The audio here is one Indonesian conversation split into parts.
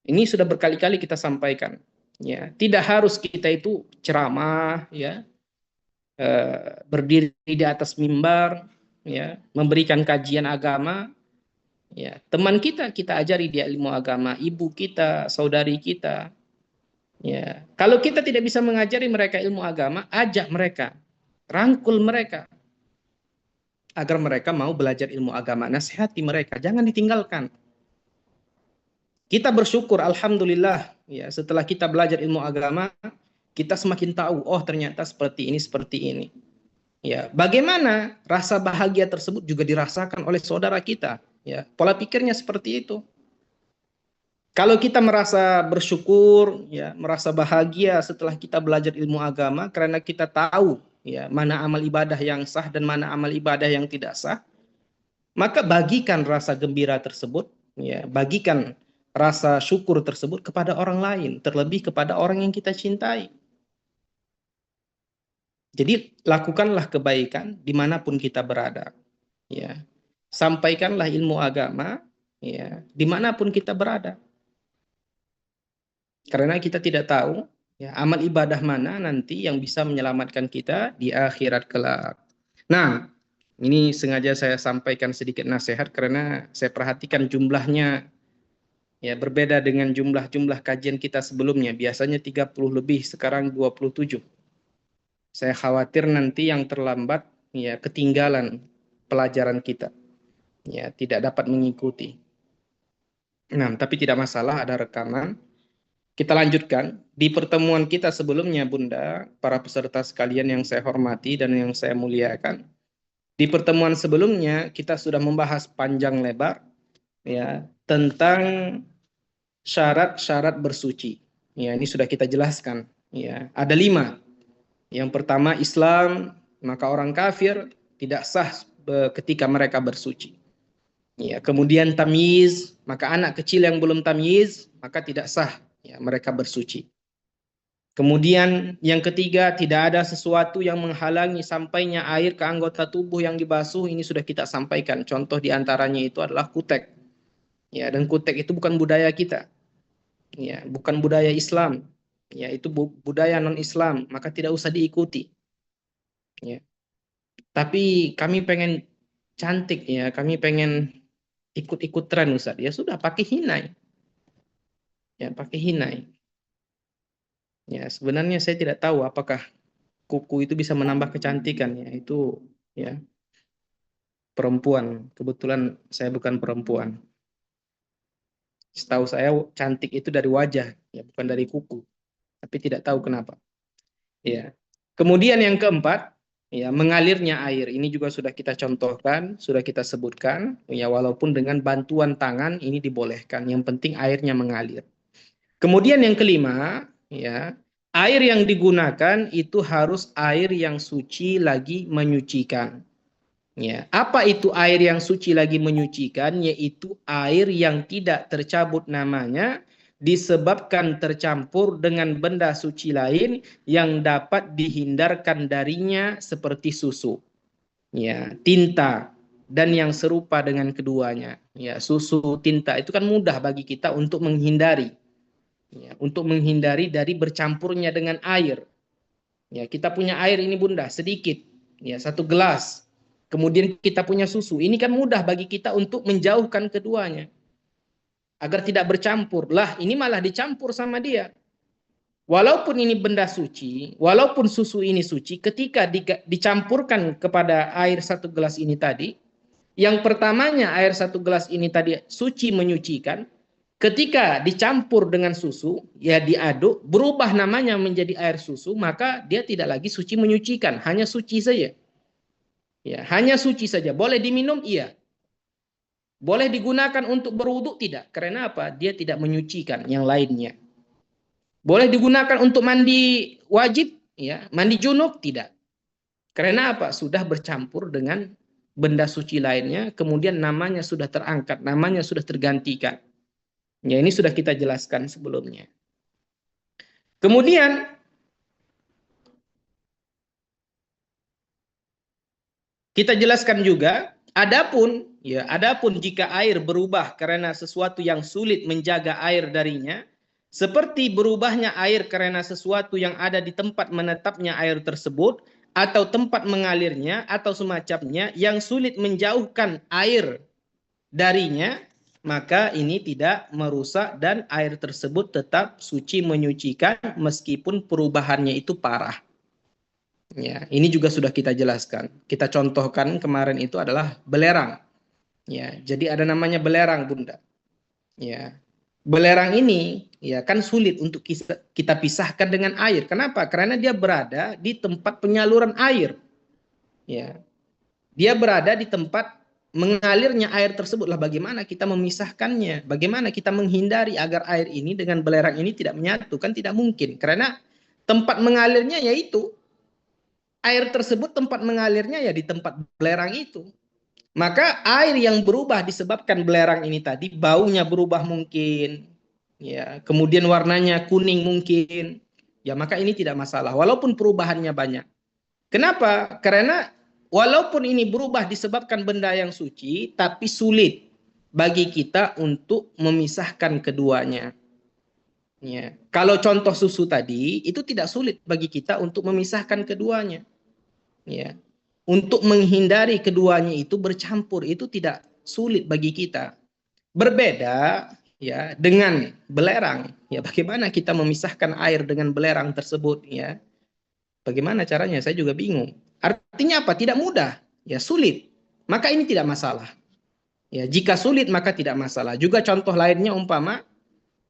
Ini sudah berkali-kali kita sampaikan. Ya, tidak harus kita itu ceramah, ya, berdiri di atas mimbar, ya, memberikan kajian agama. Ya, teman kita ajari dia ilmu agama, ibu kita, saudari kita. Ya, kalau kita tidak bisa mengajari mereka ilmu agama, ajak mereka, rangkul mereka agar mereka mau belajar ilmu agama. Nasihati mereka, jangan ditinggalkan. Kita bersyukur, alhamdulillah, ya, setelah kita belajar ilmu agama, kita semakin tahu, oh ternyata seperti ini. Ya, bagaimana rasa bahagia tersebut juga dirasakan oleh saudara kita. Ya, pola pikirnya seperti itu. Kalau kita merasa bersyukur, ya, merasa bahagia setelah kita belajar ilmu agama, karena kita tahu, ya, mana amal ibadah yang sah dan mana amal ibadah yang tidak sah, maka bagikan rasa gembira tersebut, ya, bagikan rasa syukur tersebut kepada orang lain, terlebih kepada orang yang kita cintai. Jadi lakukanlah kebaikan dimanapun kita berada, ya. Sampaikanlah ilmu agama, ya, dimanapun kita berada. Karena kita tidak tahu, ya, amal ibadah mana nanti yang bisa menyelamatkan kita di akhirat kelak. Nah, ini sengaja saya sampaikan sedikit nasihat karena saya perhatikan jumlahnya, ya, berbeda dengan jumlah-jumlah kajian kita sebelumnya. Biasanya 30 lebih, sekarang 27. Saya khawatir nanti yang terlambat, ya, ketinggalan pelajaran kita. Ya, tidak dapat mengikuti. Nah, tapi tidak masalah, ada rekaman. Kita lanjutkan. Di pertemuan kita sebelumnya, Bunda, para peserta sekalian yang saya hormati dan yang saya muliakan. Di pertemuan sebelumnya, kita sudah membahas panjang lebar, ya, tentang syarat-syarat bersuci. Ya, ini sudah kita jelaskan. Ya, ada 5. Yang pertama, Islam, maka orang kafir tidak sah ketika mereka bersuci. Ya, kemudian tamyiz, maka anak kecil yang belum tamyiz, maka tidak sah, ya, mereka bersuci. Kemudian yang ketiga, tidak ada sesuatu yang menghalangi sampainya air ke anggota tubuh yang dibasuh. Ini sudah kita sampaikan. Contoh diantaranya itu adalah kutek. Ya, dan kutek itu bukan budaya kita. Ya, bukan budaya Islam. Ya, itu budaya non-Islam, maka tidak usah diikuti. Ya. Tapi kami pengen cantik, ya, kami pengen ikut-ikut tren, Ustaz. Ya sudah, pakai hinai. Ya, pakai hinai. Ya, sebenarnya saya tidak tahu apakah kuku itu bisa menambah kecantikan, ya. Itu, ya, perempuan. Kebetulan saya bukan perempuan. Setahu saya cantik itu dari wajah, ya, bukan dari kuku. Tapi tidak tahu kenapa. Ya. Kemudian yang keempat, ya, mengalirnya air. Ini juga sudah kita contohkan, sudah kita sebutkan, ya, walaupun dengan bantuan tangan ini dibolehkan. Yang penting airnya mengalir. Kemudian yang kelima, ya, air yang digunakan itu harus air yang suci lagi menyucikan. Ya, apa itu air yang suci lagi menyucikan? Yaitu air yang tidak tercabut namanya disebabkan tercampur dengan benda suci lain yang dapat dihindarkan darinya seperti susu, ya, tinta dan yang serupa dengan keduanya. Ya, susu, tinta itu kan mudah bagi kita untuk menghindari, ya, untuk menghindari dari bercampurnya dengan air. Ya, kita punya air ini, Bunda, sedikit, ya, 1 gelas. Kemudian kita punya susu. Ini kan mudah bagi kita untuk menjauhkan keduanya agar tidak bercampur. Lah, ini malah dicampur sama dia. Walaupun ini benda suci, walaupun susu ini suci, ketika dicampurkan kepada air 1 gelas ini tadi, yang pertamanya air 1 gelas ini tadi suci menyucikan, ketika dicampur dengan susu, ya, diaduk, berubah namanya menjadi air susu, maka dia tidak lagi suci menyucikan, hanya suci saja. Ya, hanya suci saja. Boleh diminum? Iya. Boleh digunakan untuk berwudu? Tidak. Karena apa? Dia tidak menyucikan yang lainnya. Boleh digunakan untuk mandi wajib? Ya. Mandi junub? Tidak. Karena apa? Sudah bercampur dengan benda suci lainnya, kemudian namanya sudah terangkat, namanya sudah tergantikan. Ya, ini sudah kita jelaskan sebelumnya. Kemudian kita jelaskan juga Adapun jika air berubah karena sesuatu yang sulit menjaga air darinya, seperti berubahnya air karena sesuatu yang ada di tempat menetapnya air tersebut, atau tempat mengalirnya, atau semacamnya yang sulit menjauhkan air darinya, maka ini tidak merusak dan air tersebut tetap suci menyucikan meskipun perubahannya itu parah. Ya, ini juga sudah kita jelaskan. Kita contohkan kemarin itu adalah belerang. Ya, jadi ada namanya belerang, Bunda. Ya. Belerang ini ya kan sulit untuk kita pisahkan dengan air. Kenapa? Karena dia berada di tempat penyaluran air. Ya. Dia berada di tempat mengalirnya air tersebutlah bagaimana kita memisahkannya, bagaimana kita menghindari agar air ini dengan belerang ini tidak menyatu, kan tidak mungkin karena tempat mengalirnya yaitu air tersebut, tempat mengalirnya ya di tempat belerang itu. Maka air yang berubah disebabkan belerang ini tadi, baunya berubah mungkin, ya, kemudian warnanya kuning mungkin, ya maka ini tidak masalah walaupun perubahannya banyak. Kenapa? Karena walaupun ini berubah disebabkan benda yang suci, tapi sulit bagi kita untuk memisahkan keduanya. Ya. Kalau contoh susu tadi, itu tidak sulit bagi kita untuk memisahkan keduanya. Ya. Untuk menghindari keduanya itu bercampur, itu tidak sulit bagi kita. Berbeda ya dengan belerang. Ya, bagaimana kita memisahkan air dengan belerang tersebut? Ya, bagaimana caranya? Saya juga bingung. Artinya apa? Tidak mudah. Ya, sulit. Maka ini tidak masalah. Ya, jika sulit maka tidak masalah. Juga contoh lainnya umpama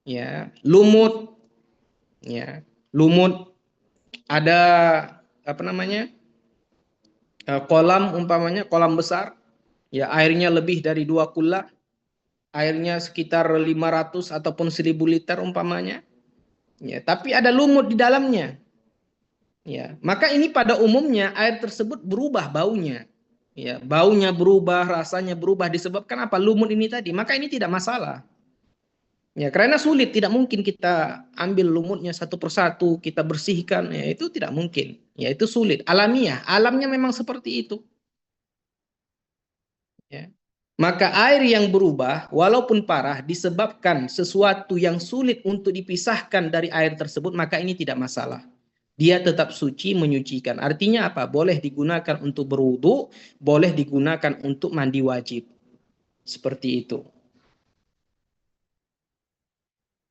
ya, lumut ya. Lumut ada apa namanya? Kolam umpamanya, kolam besar. Ya, airnya lebih dari 2 kula. Airnya sekitar 500 ataupun 1000 liter umpamanya. Ya, tapi ada lumut di dalamnya. Ya, maka ini pada umumnya air tersebut berubah baunya. Ya, baunya berubah, rasanya berubah disebabkan apa? Lumut ini tadi. Maka ini tidak masalah. Ya, karena sulit, tidak mungkin kita ambil lumutnya satu persatu, kita bersihkan, ya itu tidak mungkin. Ya, itu sulit, alamiah, alamnya memang seperti itu. Ya. Maka air yang berubah, walaupun parah, disebabkan sesuatu yang sulit untuk dipisahkan dari air tersebut, maka ini tidak masalah. Dia tetap suci menyucikan. Artinya apa? Boleh digunakan untuk berwudu, boleh digunakan untuk mandi wajib. Seperti itu.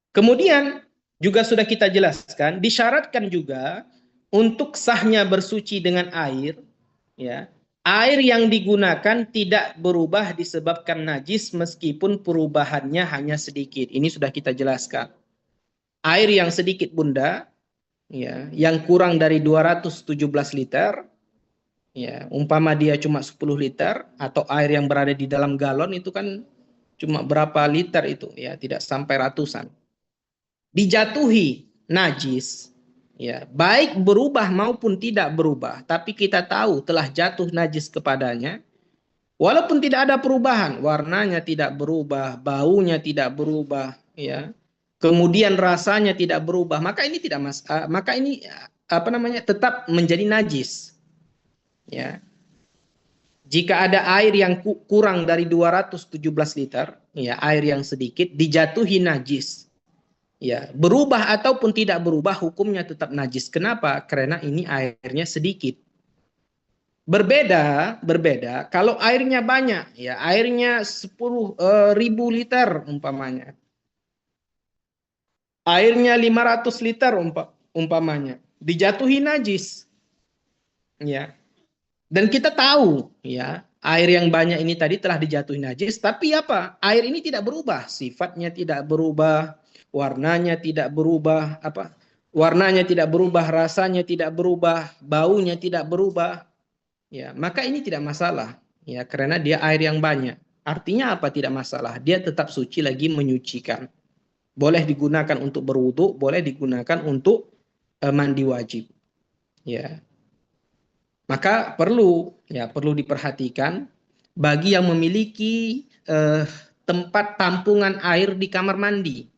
Kemudian juga sudah kita jelaskan, disyaratkan juga untuk sahnya bersuci dengan air, ya, air yang digunakan tidak berubah disebabkan najis meskipun perubahannya hanya sedikit. Ini sudah kita jelaskan. Air yang sedikit, Bunda, ya, yang kurang dari 217 liter, ya, umpama dia cuma 10 liter atau air yang berada di dalam galon itu kan cuma berapa liter itu, ya, tidak sampai ratusan. Dijatuhi najis, ya, baik berubah maupun tidak berubah, tapi kita tahu telah jatuh najis kepadanya, walaupun tidak ada perubahan, warnanya tidak berubah, baunya tidak berubah, ya, kemudian rasanya tidak berubah, maka ini tidak maka ini apa namanya, tetap menjadi najis, ya. Jika ada air yang kurang dari 217 liter, ya, air yang sedikit dijatuhi najis, ya, berubah ataupun tidak berubah hukumnya tetap najis. Kenapa? Karena ini airnya sedikit. Berbeda kalau airnya banyak, ya, airnya 10.000 liter umpamanya. Airnya 500 liter umpamanya. Dijatuhi najis. Ya. Dan kita tahu, ya, air yang banyak ini tadi telah dijatuhi najis, tapi apa? Air ini tidak berubah, sifatnya tidak berubah, warnanya tidak berubah, apa? Warnanya tidak berubah, rasanya tidak berubah, baunya tidak berubah. Ya, maka ini tidak masalah, ya, karena dia air yang banyak. Artinya apa tidak masalah? Dia tetap suci lagi menyucikan. Boleh digunakan untuk berwudu, boleh digunakan untuk mandi wajib. Ya. Maka perlu diperhatikan bagi yang memiliki tempat tampungan air di kamar mandi.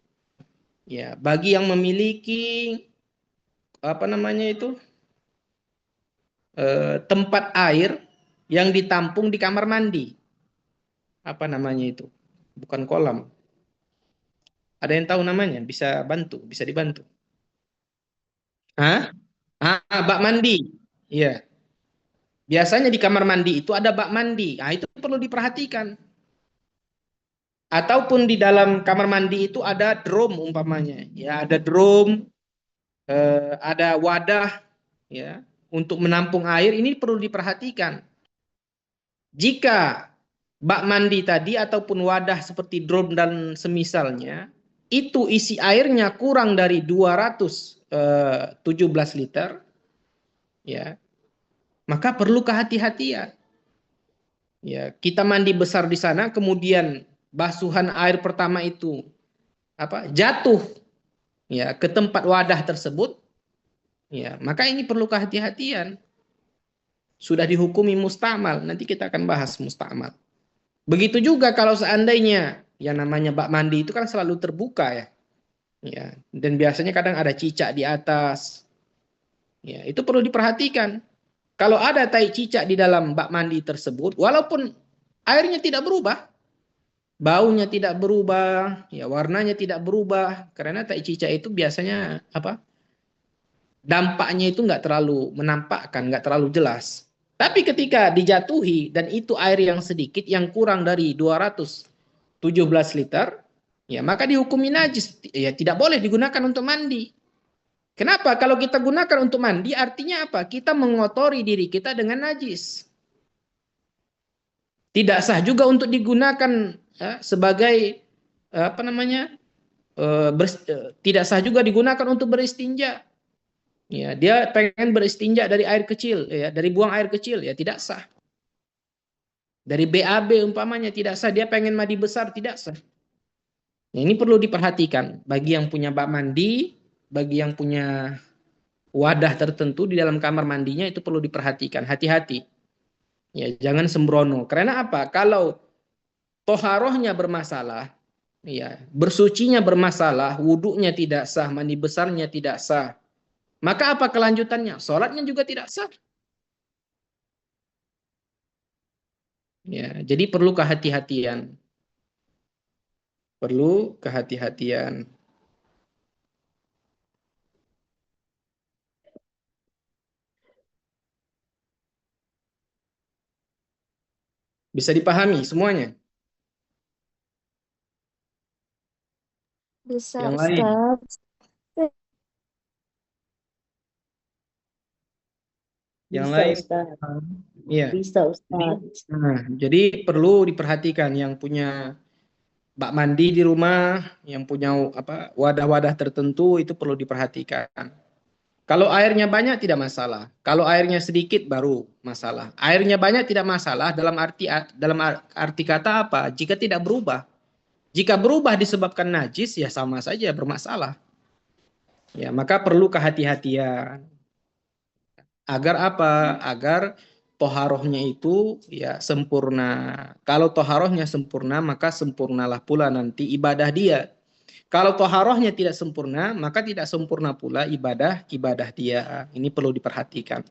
Ya, bagi yang memiliki apa namanya itu tempat air yang ditampung di kamar mandi. Apa namanya itu? Bukan kolam. Ada yang tahu namanya? Bisa bantu, bisa dibantu. Hah? Bak mandi. Iya. Biasanya di kamar mandi itu ada bak mandi. Nah, itu perlu diperhatikan. Ataupun di dalam kamar mandi itu ada drum umpamanya. Ya, ada drum, ada wadah ya untuk menampung air, ini perlu diperhatikan. Jika bak mandi tadi ataupun wadah seperti drum dan semisalnya itu isi airnya kurang dari 217 liter ya, maka perlu kehati-hatian. Ya, kita mandi besar di sana kemudian basuhan air pertama itu jatuh ya ke tempat wadah tersebut, ya, maka ini perlu kehati-hatian. Sudah dihukumi mustamal, nanti kita akan bahas mustamal. Begitu juga kalau seandainya yang namanya bak mandi itu kan selalu terbuka ya. Ya, dan biasanya kadang ada cicak di atas. Ya, itu perlu diperhatikan. Kalau ada tai cicak di dalam bak mandi tersebut, walaupun airnya tidak berubah, baunya tidak berubah, ya warnanya tidak berubah, karena tai cicak itu biasanya dampaknya itu nggak terlalu menampakkan, nggak terlalu jelas. Tapi ketika dijatuhi dan itu air yang sedikit, yang kurang dari 217 liter, ya maka dihukumi najis. Ya tidak boleh digunakan untuk mandi. Kenapa? Kalau kita gunakan untuk mandi, artinya apa? Kita mengotori diri kita dengan najis. Tidak sah juga untuk digunakan sebagai tidak sah juga digunakan untuk beristinja. Ya, dia pengen beristinja dari air kecil, ya, dari buang air kecil, ya tidak sah. Dari BAB umpamanya tidak sah, dia pengen mandi besar, tidak sah. Nah, ini perlu diperhatikan bagi yang punya bak mandi, bagi yang punya wadah tertentu di dalam kamar mandinya itu perlu diperhatikan, hati-hati. Ya, jangan sembrono. Karena apa? Kalau toharohnya bermasalah, ya, bersucinya bermasalah, wudhunya tidak sah, mandi besarnya tidak sah, maka apa kelanjutannya? Sholatnya juga tidak sah. Ya, jadi perlu kehati-hatian. Perlu kehati-hatian. Bisa dipahami semuanya. Bisa, Yang lain. Ustaz. Yang Bisa, lain. Ustaz. Iya. Bisa, Jadi, Ustaz. jadi perlu diperhatikan yang punya bak mandi di rumah, yang punya wadah-wadah tertentu itu perlu diperhatikan. Kalau airnya banyak tidak masalah. Kalau airnya sedikit baru masalah. Airnya banyak tidak masalah dalam arti kata apa? Jika tidak berubah. Jika berubah disebabkan najis ya sama saja bermasalah. Ya, maka perlu kehati-hatian. Agar apa? Agar toharohnya itu ya sempurna. Kalau toharohnya sempurna, maka sempurnalah pula nanti ibadah dia. Kalau toharohnya tidak sempurna, maka tidak sempurna pula ibadah dia. Ini perlu diperhatikan.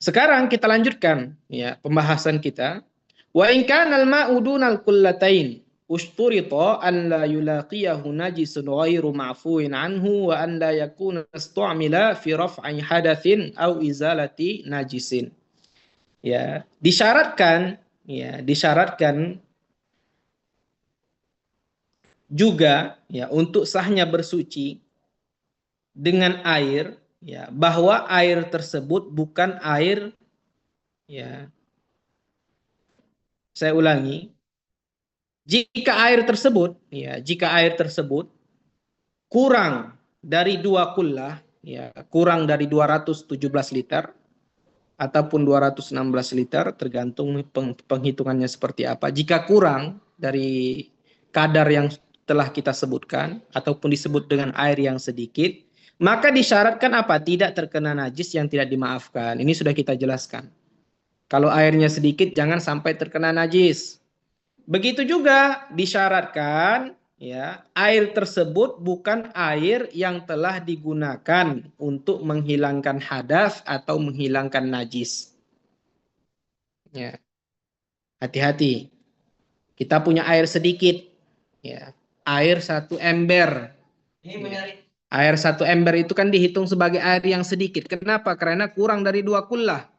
Sekarang kita lanjutkan ya pembahasan kita. Wa in kana al-ma'u dunal kullatain usturita an la yulaqiyahu najisun ghairu ma'fuin anhu wa an la yakuna istu'mila fi raf'i hadatsin aw izalati najisin. Ya, disyaratkan juga ya untuk sahnya bersuci dengan air ya bahwa air tersebut bukan air ya saya ulangi. Jika air tersebut kurang dari 2 kullah, ya, kurang dari 217 liter ataupun 216 liter tergantung penghitungannya seperti apa. Jika kurang dari kadar yang telah kita sebutkan ataupun disebut dengan air yang sedikit, maka disyaratkan apa? Tidak terkena najis yang tidak dimaafkan. Ini sudah kita jelaskan. Kalau airnya sedikit jangan sampai terkena najis. Begitu juga disyaratkan ya, air tersebut bukan air yang telah digunakan untuk menghilangkan hadas atau menghilangkan najis. Ya. Hati-hati. Kita punya air sedikit, ya. Air 1 ember. Air 1 ember itu kan dihitung sebagai air yang sedikit. Kenapa? Karena kurang dari 2 kullah.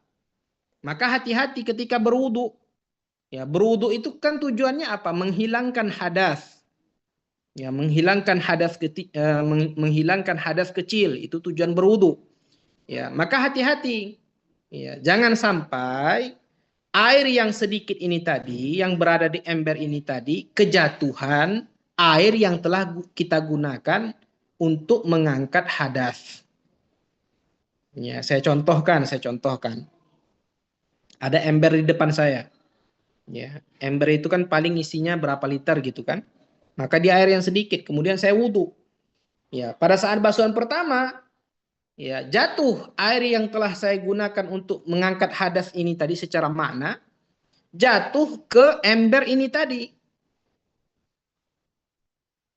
Maka hati-hati ketika berwudu. Ya, berwudu itu kan tujuannya apa? Menghilangkan hadas. Ya, menghilangkan hadas kecil, itu tujuan berwudu. Ya, maka hati-hati. Ya, jangan sampai air yang sedikit ini tadi, yang berada di ember ini tadi, kejatuhan air yang telah kita gunakan untuk mengangkat hadas. Ya, saya contohkan. Ada ember di depan saya. Ya, ember itu kan paling isinya berapa liter gitu kan? Maka di air yang sedikit, kemudian saya wudhu. Ya, pada saat basuhan pertama, ya jatuh air yang telah saya gunakan untuk mengangkat hadas ini tadi secara makna, jatuh ke ember ini tadi.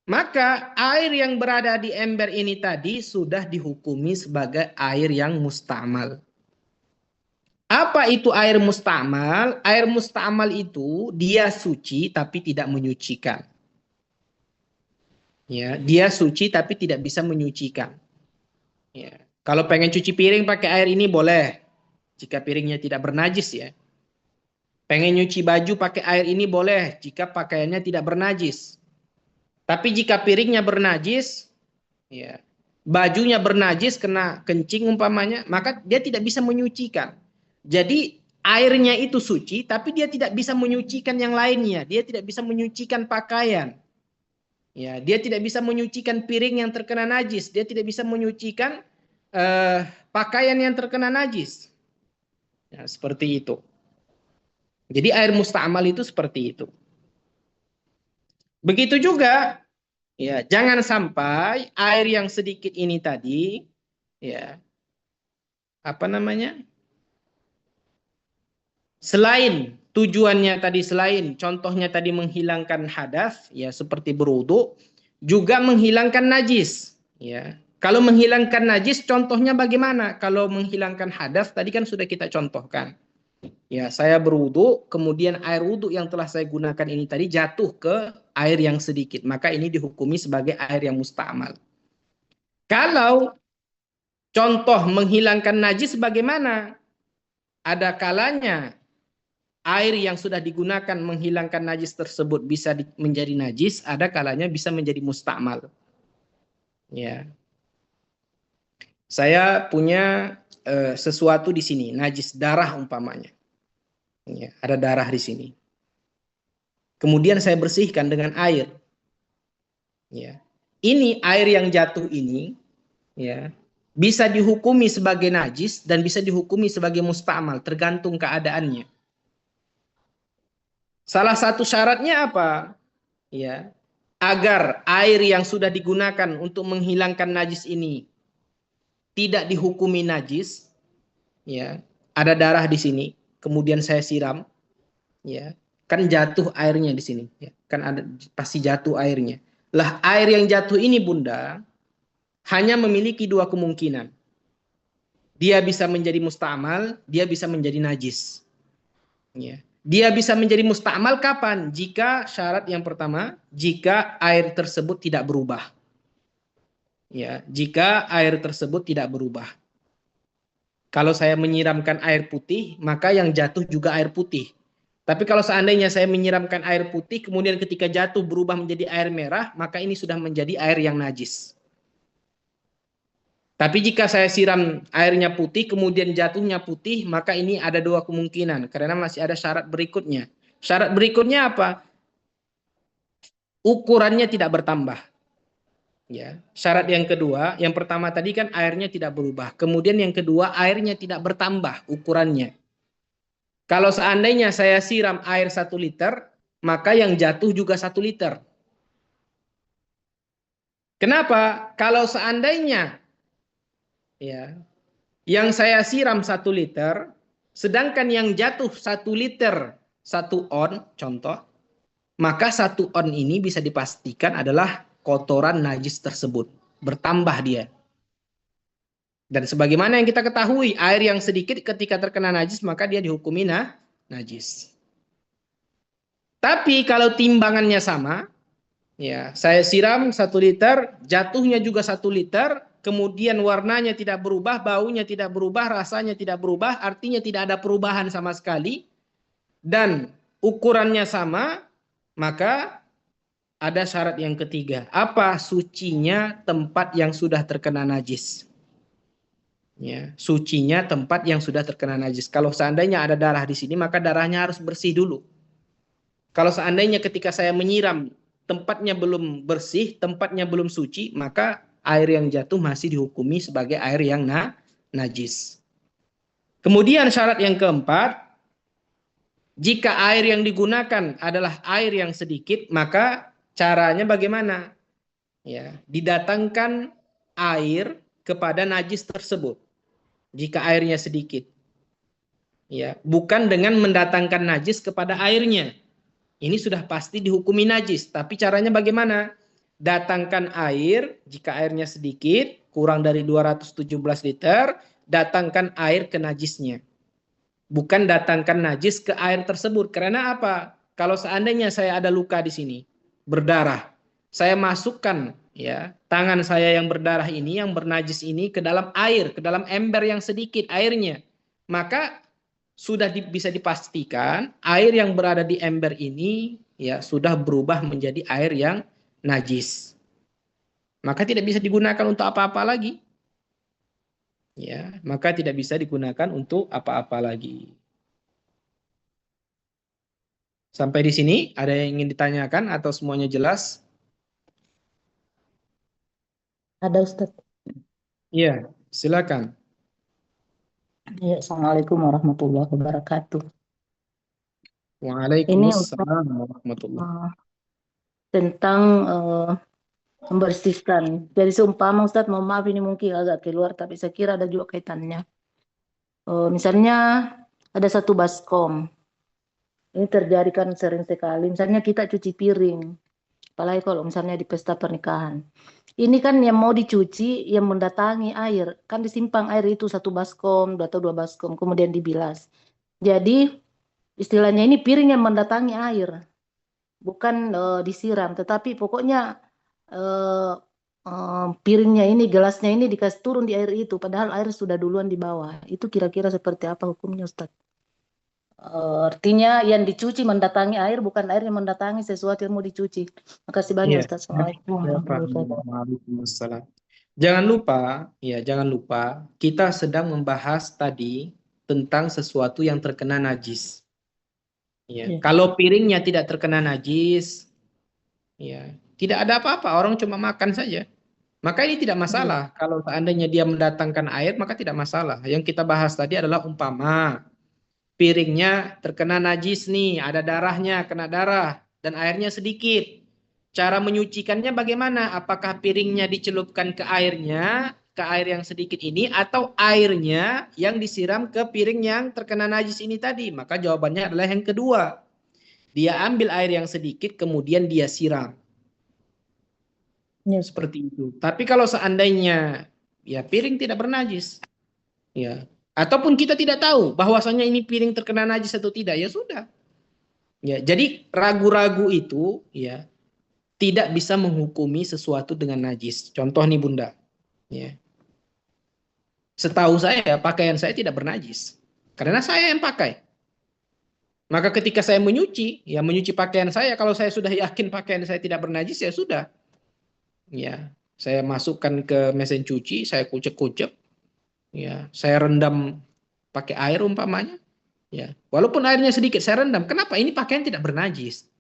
Maka air yang berada di ember ini tadi sudah dihukumi sebagai air yang musta'mal. Apa itu air musta'mal? Air musta'mal itu dia suci tapi tidak menyucikan. Ya, dia suci tapi tidak bisa menyucikan. Ya. Kalau pengen cuci piring pakai air ini boleh, jika piringnya tidak bernajis ya. Pengen nyuci baju pakai air ini boleh, jika pakaiannya tidak bernajis. Tapi jika piringnya bernajis, ya, bajunya bernajis kena kencing umpamanya, maka dia tidak bisa menyucikan. Jadi airnya itu suci, tapi dia tidak bisa menyucikan yang lainnya. Dia tidak bisa menyucikan pakaian. Ya, dia tidak bisa menyucikan piring yang terkena najis. Dia tidak bisa menyucikan pakaian yang terkena najis. Ya, seperti itu. Jadi air musta'mal itu seperti itu. Begitu juga, ya, jangan sampai air yang sedikit ini tadi, ya, apa namanya? Selain tujuannya tadi, selain contohnya tadi menghilangkan hadas, ya seperti berwudu, juga menghilangkan najis, ya. Kalau menghilangkan najis contohnya bagaimana? Kalau menghilangkan hadas tadi kan sudah kita contohkan. Ya, saya berwudu, kemudian air wudu yang telah saya gunakan ini tadi jatuh ke air yang sedikit, maka ini dihukumi sebagai air yang musta'mal. Kalau contoh menghilangkan najis bagaimana? Ada kalanya air yang sudah digunakan menghilangkan najis tersebut bisa menjadi najis, ada kalanya bisa menjadi musta'mal. Ya. Saya punya sesuatu di sini, najis darah umpamanya. Ya, ada darah di sini. Kemudian saya bersihkan dengan air. Ya. Ini air yang jatuh ini, ya, bisa dihukumi sebagai najis dan bisa dihukumi sebagai musta'mal, tergantung keadaannya. Salah satu syaratnya apa? Ya, agar air yang sudah digunakan untuk menghilangkan najis ini tidak dihukumi najis, ya, ada darah di sini, kemudian saya siram, ya, kan jatuh airnya di sini, ya, kan ada pasti jatuh airnya. Lah air yang jatuh ini Bunda hanya memiliki 2 kemungkinan. Dia bisa menjadi musta'mal, dia bisa menjadi najis. Ya. Dia bisa menjadi musta'mal kapan? Jika syarat yang pertama, jika air tersebut tidak berubah. Ya, jika air tersebut tidak berubah. Kalau saya menyiramkan air putih, maka yang jatuh juga air putih. Tapi kalau seandainya saya menyiramkan air putih, kemudian ketika jatuh berubah menjadi air merah, maka ini sudah menjadi air yang najis. Tapi jika saya siram airnya putih, kemudian jatuhnya putih, maka ini ada 2 kemungkinan. Karena masih ada syarat berikutnya. Syarat berikutnya apa? Ukurannya tidak bertambah. Ya, syarat yang kedua, yang pertama tadi kan airnya tidak berubah. Kemudian yang kedua, airnya tidak bertambah ukurannya. Kalau seandainya saya siram air 1 liter, maka yang jatuh juga 1 liter. Kenapa? Kalau seandainya ya, yang saya siram 1 liter, sedangkan yang jatuh 1 liter 1 on, contoh, maka 1 on ini bisa dipastikan adalah kotoran najis tersebut. Bertambah dia. Dan sebagaimana yang kita ketahui, air yang sedikit ketika terkena najis, maka dia dihukumi najis. Tapi kalau timbangannya sama, ya, saya siram 1 liter, jatuhnya juga 1 liter, kemudian warnanya tidak berubah, baunya tidak berubah, rasanya tidak berubah, artinya tidak ada perubahan sama sekali, dan ukurannya sama, maka ada syarat yang ketiga. Apa? Sucinya tempat yang sudah terkena najis. Ya, sucinya tempat yang sudah terkena najis. Kalau seandainya ada darah di sini, maka darahnya harus bersih dulu. Kalau seandainya ketika saya menyiram tempatnya belum bersih, tempatnya belum suci, maka air yang jatuh masih dihukumi sebagai air yang najis. Kemudian syarat yang keempat, jika air yang digunakan adalah air yang sedikit, maka caranya bagaimana? Ya, didatangkan air kepada najis tersebut jika airnya sedikit. Ya, bukan dengan mendatangkan najis kepada airnya. Ini sudah pasti dihukumi najis, tapi caranya bagaimana? Datangkan air, jika airnya sedikit, kurang dari 217 liter, datangkan air ke najisnya. Bukan datangkan najis ke air tersebut. Karena apa? Kalau seandainya saya ada luka di sini, berdarah, saya masukkan ya tangan saya yang berdarah ini, yang bernajis ini ke dalam air, ke dalam ember yang sedikit airnya, maka sudah bisa dipastikan air yang berada di ember ini ya sudah berubah menjadi air yang najis. Maka tidak bisa digunakan untuk apa-apa lagi. Ya, maka tidak bisa digunakan untuk apa-apa lagi. Sampai di sini ada yang ingin ditanyakan atau semuanya jelas? Ada Ustaz. Iya, silakan. Ya, Assalamualaikum warahmatullahi wabarakatuh. Ini Ustaz Waalaikumsalam warahmatullahi. eh, tentang membersihkan. Jadi seumpama Ustaz, mohon maaf ini mungkin agak keluar, tapi saya kira ada juga kaitannya. Misalnya ada satu baskom. Ini terjadi kan sering sekali. Misalnya kita cuci piring. Apalagi kalau misalnya di pesta pernikahan. Ini kan yang mau dicuci, yang mendatangi air. Kan disimpang air itu satu baskom atau dua baskom, kemudian dibilas. Jadi istilahnya ini piring yang mendatangi air, bukan disiram, tetapi pokoknya eh, piringnya ini, gelasnya ini dikasih turun di air itu, padahal air sudah duluan di bawah. Itu kira-kira seperti apa hukumnya, Ustaz? Artinya yang dicuci mendatangi air, bukan air yang mendatangi sesuatu yang mau dicuci. Makasih banyak, Iya, Ustaz. Assalamualaikum saya warahmatullahi paham. wabarakatuh. Waalaikumsalam. Jangan lupa, kita sedang membahas tadi tentang sesuatu yang terkena najis. Ya, Ya. kalau piringnya tidak terkena najis, ya, tidak ada apa-apa, orang cuma makan saja. Maka ini tidak Ya. masalah. Kalau seandainya dia mendatangkan air, maka tidak masalah. Yang kita bahas tadi adalah umpama piringnya terkena najis nih, ada darahnya, kena darah, dan airnya sedikit. Cara menyucikannya bagaimana? Apakah piringnya dicelupkan ke airnya, ke air yang sedikit ini, atau airnya yang disiram ke piring yang terkena najis ini tadi? Maka jawabannya adalah yang kedua. Dia ambil air yang sedikit, kemudian dia siram. Ya, Ustaz. Seperti itu. Tapi kalau seandainya ya piring tidak bernajis, ya, ataupun kita tidak tahu bahwasanya ini piring terkena najis atau tidak, ya sudah. Ya, jadi ragu-ragu itu ya tidak bisa menghukumi sesuatu dengan najis. Contoh nih Bunda, ya. Setahu saya pakaian saya tidak bernajis karena saya yang pakai. Maka ketika saya menyuci, ya menyuci pakaian saya, kalau saya sudah yakin pakaian saya tidak bernajis, ya sudah. Ya, saya masukkan ke mesin cuci, saya kucek-kucek, ya, saya rendam pakai air umpamanya, ya. Walaupun airnya sedikit saya rendam. Kenapa? Ini pakaian tidak bernajis.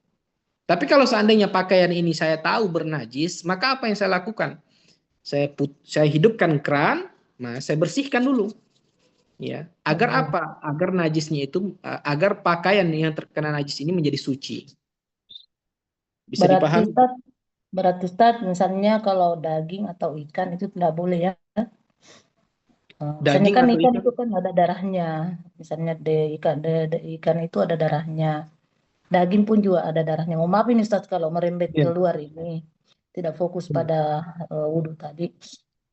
Tapi kalau seandainya pakaian ini saya tahu bernajis, maka apa yang saya lakukan? Saya hidupkan keran, nah saya bersihkan dulu, ya. Agar apa? Agar najisnya itu, agar pakaian yang terkena najis ini menjadi suci. Bisa Berarti dipahami? Ustaz, misalnya kalau daging atau ikan itu tidak boleh ya. Misalnya Daging kan atau ikan ikan? itu kan ada darahnya. Misalnya ikan itu ada darahnya. Daging pun juga ada darahnya. Mohon maaf ini Ustaz kalau merembet Ya. keluar ini. Tidak fokus Ya. pada wudhu tadi.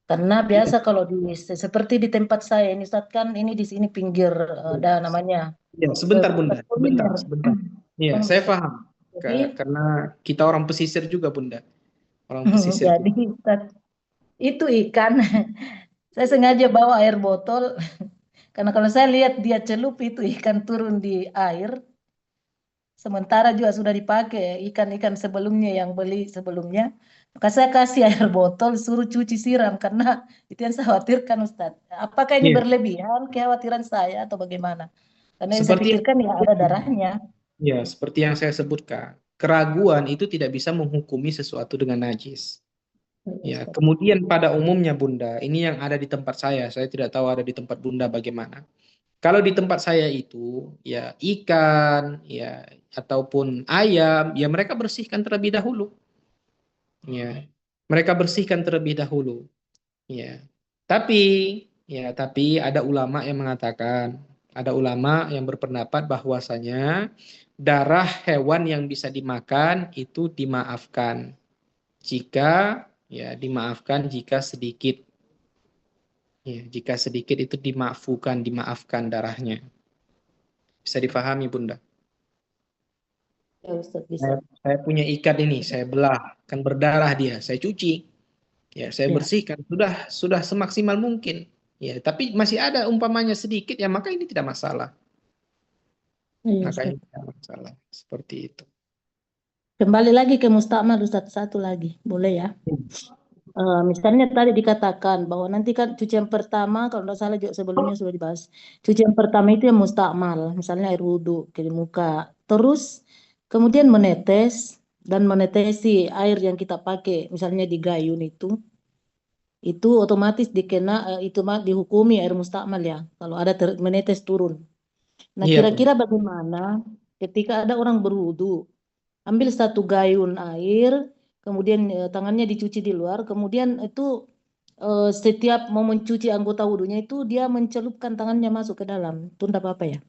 Karena biasa kalau seperti di tempat saya ini Ustaz, kan ini di sini pinggir ada namanya Ya, sebentar bekas Bunda, sebentar, kuliner. sebentar. Iya, Kan saya paham. Jadi, karena kita orang pesisir juga, Bunda. Orang pesisir jadi juga. Ustaz, itu ikan. Saya sengaja bawa air botol karena kalau saya lihat dia celup itu ikan turun di air, sementara juga sudah dipakai ikan-ikan sebelumnya yang beli sebelumnya. Maka saya kasih air botol, suruh cuci siram karena itu yang saya khawatirkan Ustaz. Apakah ini Iya, berlebihan kekhawatiran saya atau bagaimana? Karena yang saya seperti pikirkan ya ada darahnya. ya, seperti yang saya sebutkan. Keraguan itu tidak bisa menghukumi sesuatu dengan najis. Iya, Ya, Ustaz. kemudian pada umumnya Bunda, ini yang ada di tempat saya tidak tahu ada di tempat Bunda bagaimana. Kalau di tempat saya itu, ya ikan, ya ataupun ayam, ya mereka bersihkan terlebih dahulu. Ya, mereka bersihkan terlebih dahulu. Ya, tapi, tapi ada ulama yang mengatakan, ada ulama yang berpendapat bahwasanya darah hewan yang bisa dimakan itu dimaafkan jika, dimaafkan jika sedikit. Ya, jika sedikit itu dimaafkan darahnya. Bisa difahami, Bunda. Ya Ustaz Saya, bisa. saya punya ikan ini, saya belah, kan berdarah dia, saya cuci, ya saya Ya. bersihkan, sudah semaksimal mungkin. Ya, tapi masih ada umpamanya sedikit, ya maka ini tidak masalah. Iya Maka Ustaz. ini tidak masalah. Seperti itu. Kembali lagi ke mustakmal Ustaz, satu lagi, boleh ya? Misalnya tadi dikatakan bahwa nanti kan cucian pertama, kalau tidak salah juga sebelumnya sudah dibahas. Cucian pertama itu yang mustakmal, misalnya air wudhu ke muka. Terus kemudian menetes dan menetesi air yang kita pakai, misalnya di gayun itu otomatis itu mah dihukumi air mustakmal ya, kalau ada menetes turun. Nah, Iya, Bunda. kira-kira bagaimana ketika ada orang berwudhu, ambil satu gayun air, kemudian tangannya dicuci di luar, kemudian itu setiap mau mencuci anggota wudhunya itu dia mencelupkan tangannya masuk ke dalam. Itu tidak apa-apa ya.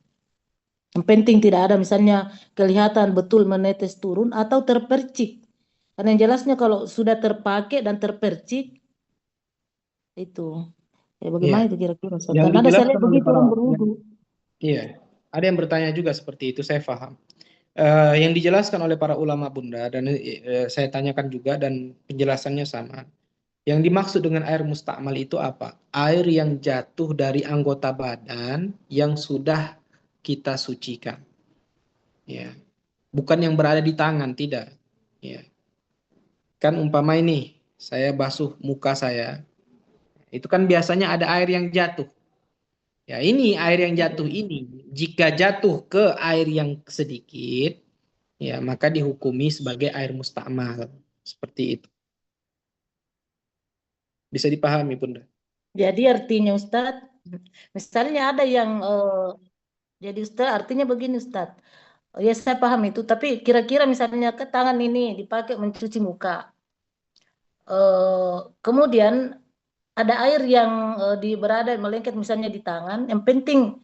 Yang penting tidak ada misalnya kelihatan betul menetes turun atau terpercik. Karena yang jelasnya kalau sudah terpakai dan terpercik itu. Ya, Iya. bagaimana itu kira-kira? Ustaz? Yang Karena ada saya dijelaskan lihat oleh begitu para, orang yang, berwudhu. iya, ada yang bertanya juga seperti itu, saya paham. Yang dijelaskan oleh para ulama Bunda dan saya tanyakan juga dan penjelasannya sama. Yang dimaksud dengan air mustakmal itu apa? Air yang jatuh dari anggota badan yang sudah kita sucikan. Ya, bukan yang berada di tangan, tidak. Ya, kan umpama ini saya basuh muka saya, itu kan biasanya ada air yang jatuh. Ya, ini air yang jatuh ini, jika jatuh ke air yang sedikit, ya maka dihukumi sebagai air mustakmal. Seperti itu. Bisa dipahami, Bunda? Jadi artinya Ustadz, misalnya ada yang jadi Ustadz artinya begini Ustadz. Ya saya paham itu, tapi kira-kira misalnya ke tangan ini dipakai mencuci muka. Kemudian ada air yang berada melengket misalnya di tangan, yang penting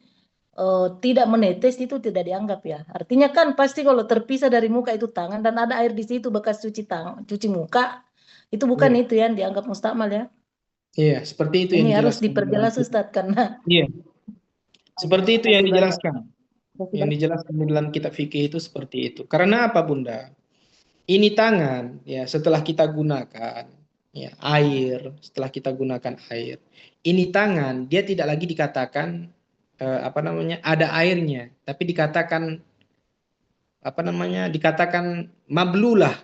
tidak menetes itu tidak dianggap ya. Artinya kan pasti kalau terpisah dari muka itu tangan dan ada air di situ bekas cuci tangan, cuci muka, itu bukan Iya. itu yang dianggap mustakmal ya. Iya, seperti itu yang Ini harus dijelaskan di dalam diperjelas kitab. Ustadz karena Iya, seperti itu yang masih banyak. dijelaskan. Yang dijelaskan di dalam kitab fikih itu seperti itu. Karena apa, Bunda? Ini tangan, ya, setelah kita gunakan, ya, air, setelah kita gunakan air, ini tangan, dia tidak lagi dikatakan apa namanya, ada airnya, tapi dikatakan apa namanya, dikatakan mablulah,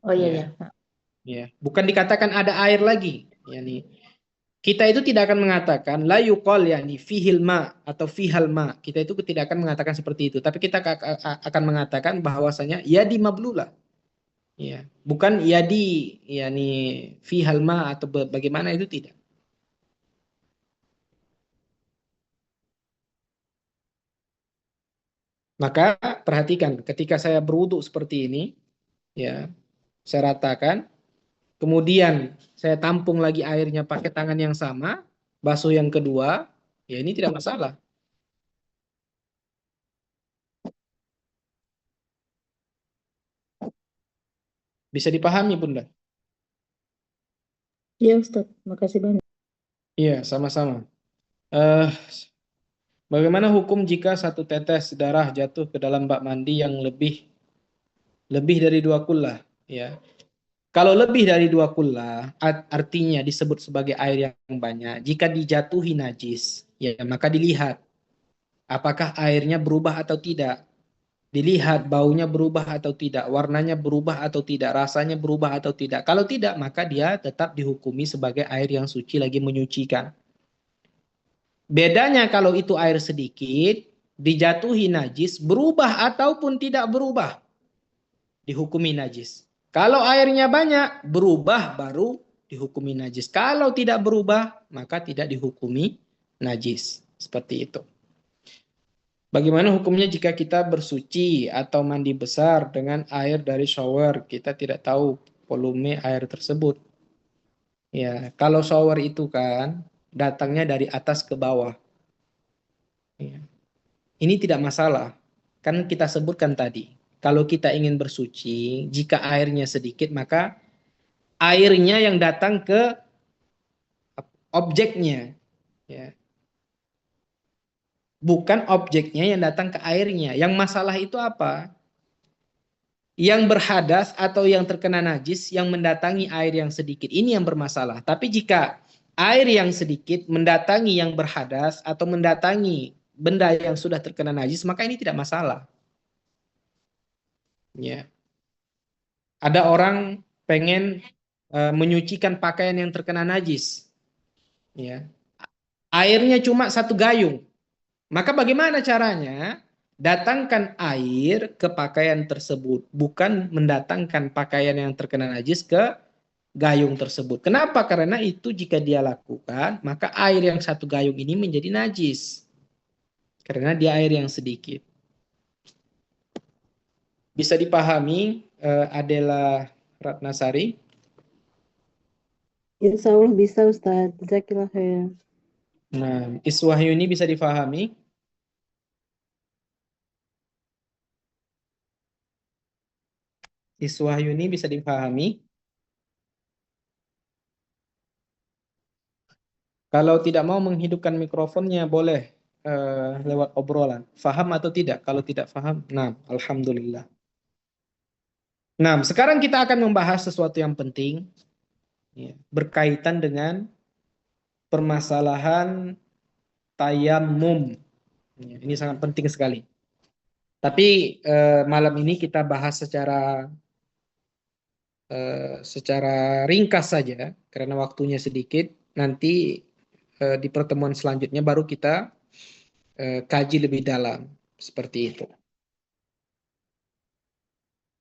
Oh iya ya, ya. ya, bukan dikatakan ada air lagi, ya nih. Kita itu tidak akan mengatakan la yuqal yani fihil ma atau fihal ma. Kita itu tidak akan mengatakan seperti itu, tapi kita akan mengatakan bahwasanya yadi mablula. Ya, bukan yadi yani fihal ma atau bagaimana itu tidak. Maka perhatikan ketika saya berwudu seperti ini, ya, saya ratakan, kemudian saya tampung lagi airnya pakai tangan yang sama, basuh yang kedua, ya ini tidak masalah. Bisa dipahami, Bunda? Iya Ustadz, makasih banyak. Iya, sama-sama. Eh, Bagaimana hukum jika satu tetes darah jatuh ke dalam bak mandi yang lebih Lebih dari 2 kullah, ya. Kalau lebih dari 2 kullah, artinya disebut sebagai air yang banyak. Jika dijatuhi najis, ya maka dilihat apakah airnya berubah atau tidak. Dilihat baunya berubah atau tidak, warnanya berubah atau tidak, rasanya berubah atau tidak. Kalau tidak, maka dia tetap dihukumi sebagai air yang suci lagi menyucikan. Bedanya kalau itu air sedikit, dijatuhi najis, berubah ataupun tidak berubah, dihukumi najis. Kalau airnya banyak, berubah baru dihukumi najis. Kalau tidak berubah, maka tidak dihukumi najis. Seperti itu. Bagaimana hukumnya jika kita bersuci atau mandi besar dengan air dari shower? Kita tidak tahu volume air tersebut. Ya, kalau shower itu kan datangnya dari atas ke bawah. Ya. Ini tidak masalah. Kan kita sebutkan tadi, kalau kita ingin bersuci, jika airnya sedikit, maka airnya yang datang ke objeknya. Ya. Bukan objeknya yang datang ke airnya. Yang masalah itu apa? Yang berhadas atau yang terkena najis yang mendatangi air yang sedikit. Ini yang bermasalah. Tapi jika air yang sedikit mendatangi yang berhadas atau mendatangi benda yang sudah terkena najis, maka ini tidak masalah. Ya. Ada orang pengen menyucikan pakaian yang terkena najis. Ya. Airnya cuma 1 gayung. Maka bagaimana caranya? Datangkan air ke pakaian tersebut, bukan mendatangkan pakaian yang terkena najis ke gayung tersebut. Kenapa? Karena itu jika dia lakukan, maka air yang 1 gayung ini menjadi najis. Karena dia air yang sedikit. Bisa dipahami, Adela Ratnasari? Insya Allah bisa Ustaz. Jazakillah khair. Nah, Iswahyu ini bisa dipahami? Iswahyu ini bisa dipahami? Kalau tidak mau menghidupkan mikrofonnya boleh lewat obrolan. Faham atau tidak? Kalau tidak faham, nah, alhamdulillah. Nah, sekarang kita akan membahas sesuatu yang penting ya, berkaitan dengan permasalahan tayamum. Ya, ini sangat penting sekali. Tapi malam ini kita bahas secara ringkas saja karena waktunya sedikit. Nanti di pertemuan selanjutnya baru kita kaji lebih dalam seperti itu.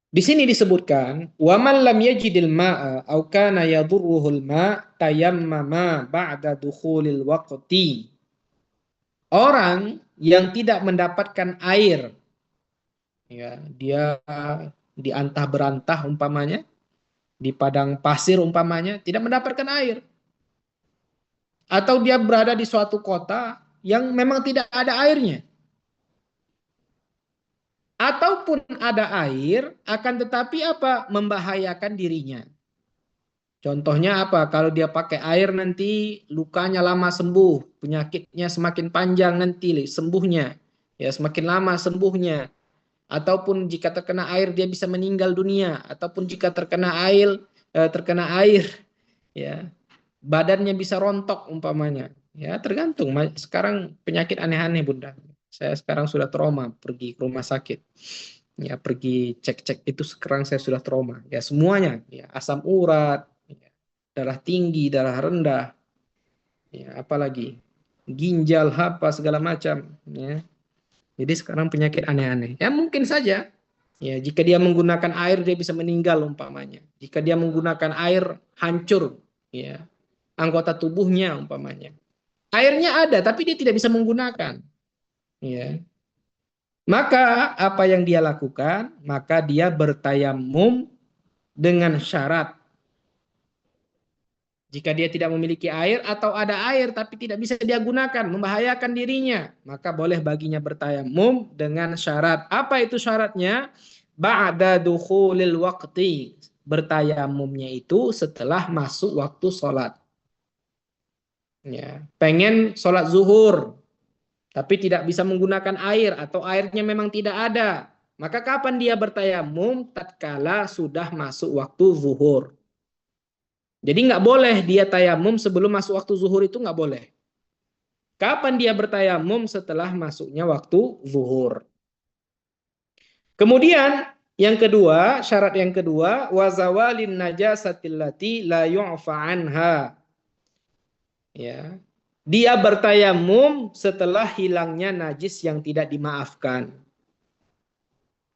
Di sini disebutkan wa man lam yajidil ma'a aw kana yadurruhul ma' tayammama ba'da dukhulil waqti. Orang yang tidak mendapatkan air ya, dia di antah berantah umpamanya, di padang pasir umpamanya tidak mendapatkan air. Atau dia berada di suatu kota yang memang tidak ada airnya. Ataupun ada air, akan tetapi apa? Membahayakan dirinya. Contohnya apa? Kalau dia pakai air nanti lukanya lama sembuh, penyakitnya semakin panjang nanti sembuhnya. Ya, semakin lama sembuhnya. Ataupun jika terkena air dia bisa meninggal dunia, ataupun jika terkena air ya, badannya bisa rontok umpamanya. Ya, tergantung. Sekarang penyakit aneh-aneh, Bunda. Saya sekarang sudah trauma pergi ke rumah sakit. Ya, pergi cek-cek itu sekarang saya sudah trauma. Ya, semuanya, ya, asam urat, ya, darah tinggi, darah rendah. Ya, apalagi ginjal, apa segala macam, ya. Jadi sekarang penyakit aneh-aneh. Ya, mungkin saja ya jika dia menggunakan air dia bisa meninggal umpamanya. Jika dia menggunakan air hancur ya anggota tubuhnya umpamanya. Airnya ada tapi dia tidak bisa menggunakan. Ya. Maka apa yang dia lakukan? Maka dia bertayamum dengan syarat. Jika dia tidak memiliki air atau ada air tapi tidak bisa dia gunakan, membahayakan dirinya, maka boleh baginya bertayamum dengan syarat. Apa itu syaratnya? Ba'da dukhulil waqti. Bertayamumnya itu setelah masuk waktu sholat. Ya, pengen sholat zuhur, tapi tidak bisa menggunakan air atau airnya memang tidak ada. Maka kapan dia bertayamum? Tatkala sudah masuk waktu zuhur. Jadi nggak boleh dia tayamum sebelum masuk waktu zuhur, itu nggak boleh. Kapan dia bertayamum? Setelah masuknya waktu zuhur. Kemudian yang kedua, syarat yang kedua, wazawalin najasatil lati la yu'fa anha. Ya. Dia bertayamum setelah hilangnya najis yang tidak dimaafkan.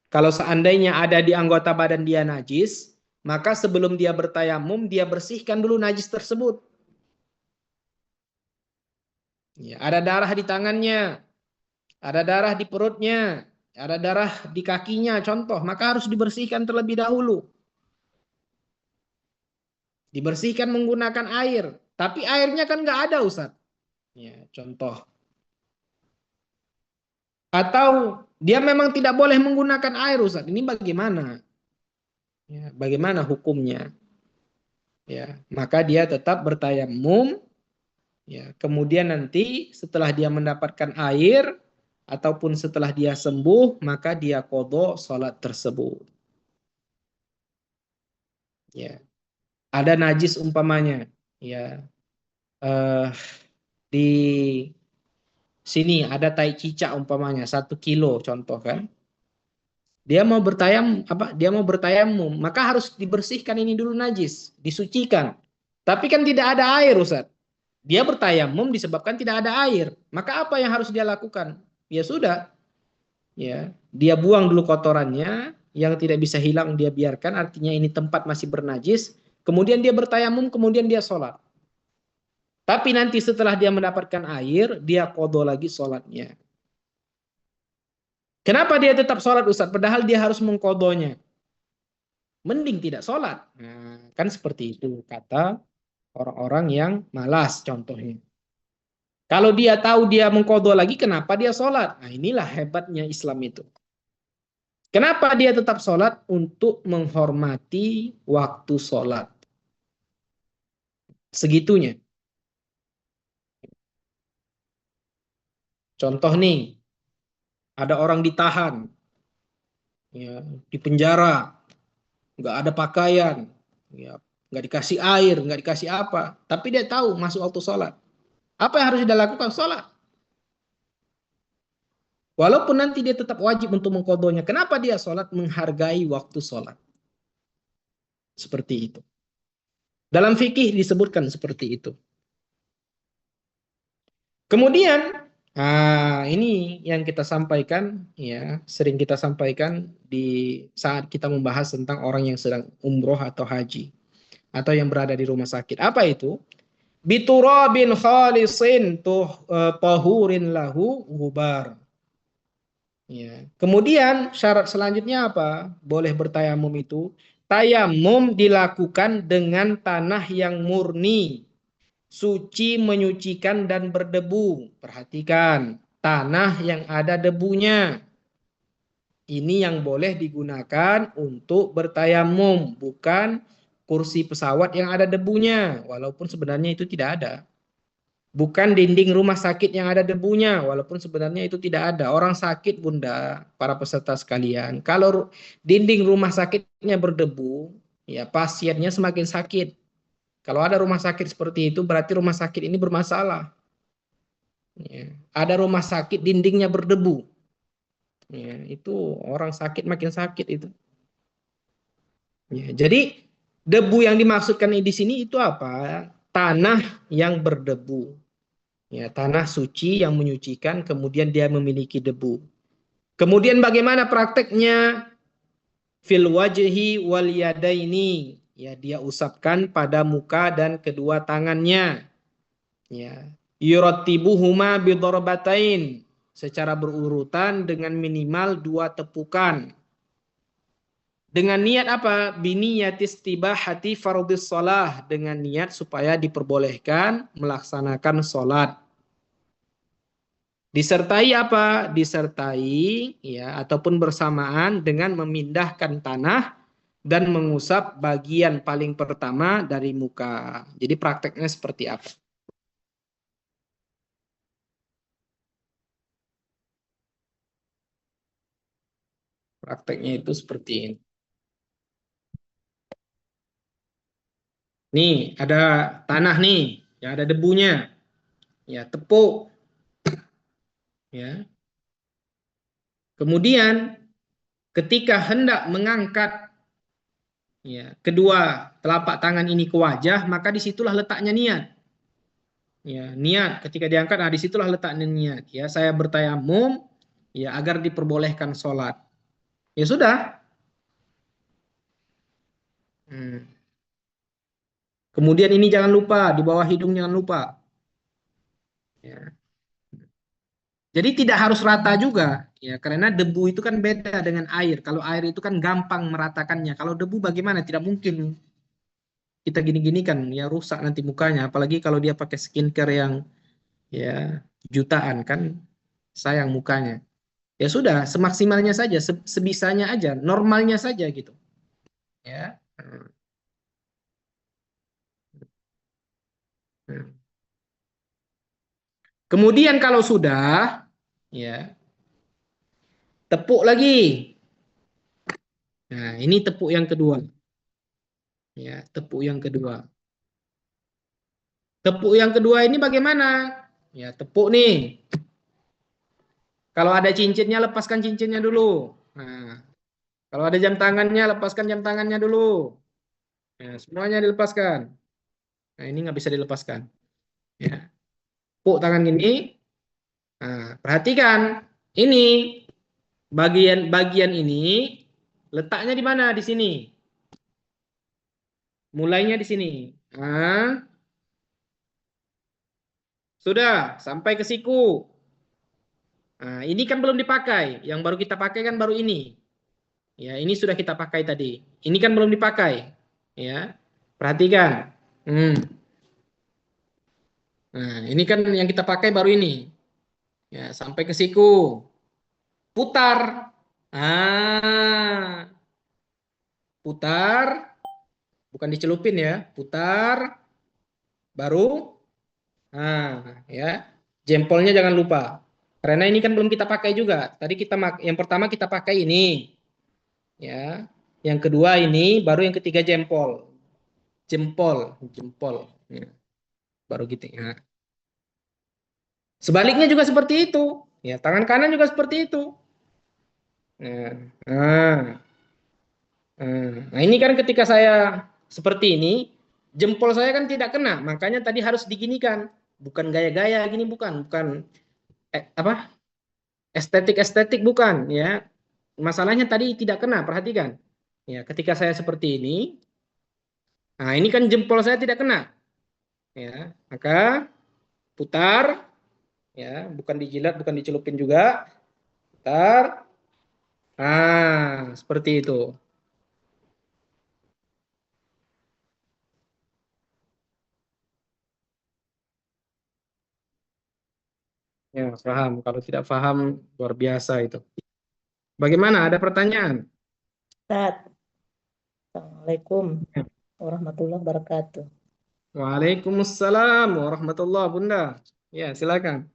Kalau seandainya ada di anggota badan dia najis, maka sebelum dia bertayamum, dia bersihkan dulu najis tersebut. Ya, ada darah di tangannya, ada darah di perutnya, ada darah di kakinya, contoh, maka harus dibersihkan terlebih dahulu. Dibersihkan menggunakan air, tapi airnya kan nggak ada, Ustaz. Ya, contoh. Atau dia memang tidak boleh menggunakan air, Ustaz. Ini bagaimana? Ya, bagaimana hukumnya? Ya, maka dia tetap bertayamum. Ya, kemudian nanti setelah dia mendapatkan air ataupun setelah dia sembuh, maka dia qadha salat tersebut. Ya, ada najis umpamanya. Ya, di sini ada tai cicak umpamanya 1 kilo, contoh kan. Dia mau bertayamum, maka harus dibersihkan ini dulu najis, disucikan. Tapi kan tidak ada air, Ustaz. Dia bertayamum disebabkan tidak ada air. Maka apa yang harus dia lakukan? Ya sudah, ya, dia buang dulu kotorannya, yang tidak bisa hilang dia biarkan, artinya ini tempat masih bernajis. Kemudian dia bertayamum, kemudian dia sholat. Tapi nanti setelah dia mendapatkan air, dia qadha lagi sholatnya. Kenapa dia tetap sholat, Ustaz? Padahal dia harus mengqadhanya. Mending tidak sholat. Nah, kan seperti itu kata orang-orang yang malas contohnya. Kalau dia tahu dia mengqadha lagi, kenapa dia sholat? Nah, inilah hebatnya Islam itu. Kenapa dia tetap sholat? Untuk menghormati waktu sholat. Segitunya. Contoh nih, ada orang ditahan, ya, di penjara, nggak ada pakaian, ya, nggak dikasih air, nggak dikasih apa, tapi dia tahu masuk waktu sholat. Apa yang harus dia lakukan? Sholat. Walaupun nanti dia tetap wajib untuk mengqadhanya. Kenapa dia sholat? Menghargai waktu sholat. Seperti itu. Dalam fikih disebutkan seperti itu. Kemudian, ini yang kita sampaikan, ya, sering kita sampaikan di saat kita membahas tentang orang yang sedang umroh atau haji, atau yang berada di rumah sakit. Apa itu? Biturabin khalisin tahurin lahu gubar. Ya. Kemudian syarat selanjutnya apa? Boleh bertayamum itu. Tayamum dilakukan dengan tanah yang murni, suci, menyucikan dan berdebu. Perhatikan, tanah yang ada debunya. Ini yang boleh digunakan untuk bertayamum, bukan kursi pesawat yang ada debunya, walaupun sebenarnya itu tidak ada. Bukan dinding rumah sakit yang ada debunya, walaupun sebenarnya itu tidak ada. Orang sakit, Bunda, para peserta sekalian, kalau dinding rumah sakitnya berdebu, ya pasiennya semakin sakit. Kalau ada rumah sakit seperti itu, berarti rumah sakit ini bermasalah. Ya. Ada rumah sakit dindingnya berdebu, ya, itu orang sakit makin sakit itu. Ya, jadi debu yang dimaksudkan di sini itu apa? Tanah yang berdebu. Ya, tanah suci yang menyucikan, kemudian dia memiliki debu. Kemudian bagaimana prakteknya? Fil wajhi wal yadaini. Ya, dia usapkan pada muka dan kedua tangannya. Ya. Yurattibuhuma bidorbatain. Secara berurutan dengan minimal 2 tepukan. Dengan niat apa? Biniyatis tibahati fardhis shalah. Dengan niat supaya diperbolehkan melaksanakan sholat. Disertai apa? Disertai ya ataupun bersamaan dengan memindahkan tanah dan mengusap bagian paling pertama dari muka. Jadi prakteknya seperti apa? Prakteknya itu seperti ini. Nih, ada tanah nih, ya ada debunya. Ya, tepuk. Ya. Kemudian ketika hendak mengangkat ya, kedua telapak tangan ini ke wajah, maka disitulah letaknya niat. Ya, niat ketika diangkat, nah disitulah letaknya niat. Ya, saya bertayamum ya agar diperbolehkan sholat. Ya sudah. Hmm. Kemudian ini jangan lupa di bawah hidung jangan lupa. Ya. Jadi tidak harus rata juga, ya karena debu itu kan beda dengan air. Kalau air itu kan gampang meratakannya. Kalau debu bagaimana? Tidak mungkin kita gini-gini kan, ya rusak nanti mukanya. Apalagi kalau dia pakai skincare yang ya jutaan kan, sayang mukanya. Ya sudah, semaksimalnya saja, sebisanya aja, normalnya saja gitu. Ya. Kemudian kalau sudah, ya tepuk lagi. Nah, ini tepuk yang kedua. Ya, tepuk yang kedua. Tepuk yang kedua ini bagaimana? Ya, tepuk nih. Kalau ada cincinnya, lepaskan cincinnya dulu. Nah, kalau ada jam tangannya, lepaskan jam tangannya dulu. Ya, semuanya dilepaskan. Nah, ini nggak bisa dilepaskan. Ya, tepuk tangan gini. Nah, perhatikan. Ini bagian ini letaknya di mana? Di sini. Mulainya di sini. Nah, sudah sampai ke siku. Nah, ini kan belum dipakai. Yang baru kita pakai kan baru ini. Ya, ini sudah kita pakai tadi. Ini kan belum dipakai. Ya. Perhatikan. Nah, ini kan yang kita pakai baru ini. Ya, sampai ke siku. Putar. Ah, putar. Bukan dicelupin ya. Putar. Baru. Nah, ya. Jempolnya jangan lupa. Karena ini kan belum kita pakai juga. Tadi yang pertama kita pakai ini. Ya. Yang kedua ini, baru yang ketiga jempol. Jempol. Ya. Baru gitu ya. Sebaliknya juga seperti itu. Ya, tangan kanan juga seperti itu. Nah, nah, nah ini kan ketika saya seperti ini, jempol saya kan tidak kena, makanya tadi harus diginikan, bukan gaya-gaya gini, bukan apa estetik bukan ya. Masalahnya tadi tidak kena, perhatikan. Ya, ketika saya seperti ini, nah ini kan jempol saya tidak kena, ya, maka putar, ya, bukan dijilat, bukan dicelupin juga, putar. Ah, seperti itu. Ya, paham. Kalau tidak paham, luar biasa itu. Bagaimana? Ada pertanyaan? Ustaz, Assalamualaikum warahmatullahi wabarakatuh. Waalaikumsalam warahmatullahi Bunda. Ya, silakan.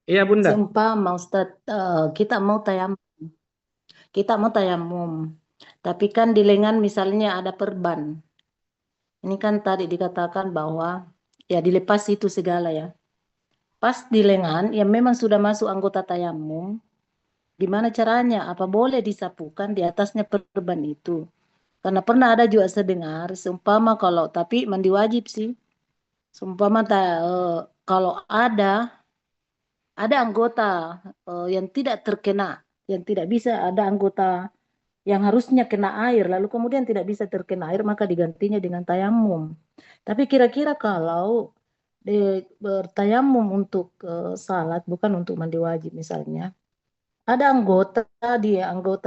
Iya, Bunda. Seumpama Ustaz, kita mau tayamum, tapi kan di lengan misalnya ada perban. Ini kan tadi dikatakan bahwa ya dilepas itu segala ya. Pas di lengan, ya memang sudah masuk anggota tayamum. Gimana caranya? Apa boleh disapukan di atasnya perban itu? Karena pernah ada juga sedengar, seumpama kalau, tapi mandi wajib sih. Seumpama kalau ada anggota yang tidak terkena, yang tidak bisa, ada anggota yang harusnya kena air, lalu kemudian tidak bisa terkena air, maka digantinya dengan tayamum. Tapi kira-kira kalau bertayamum untuk salat, bukan untuk mandi wajib misalnya, ada anggota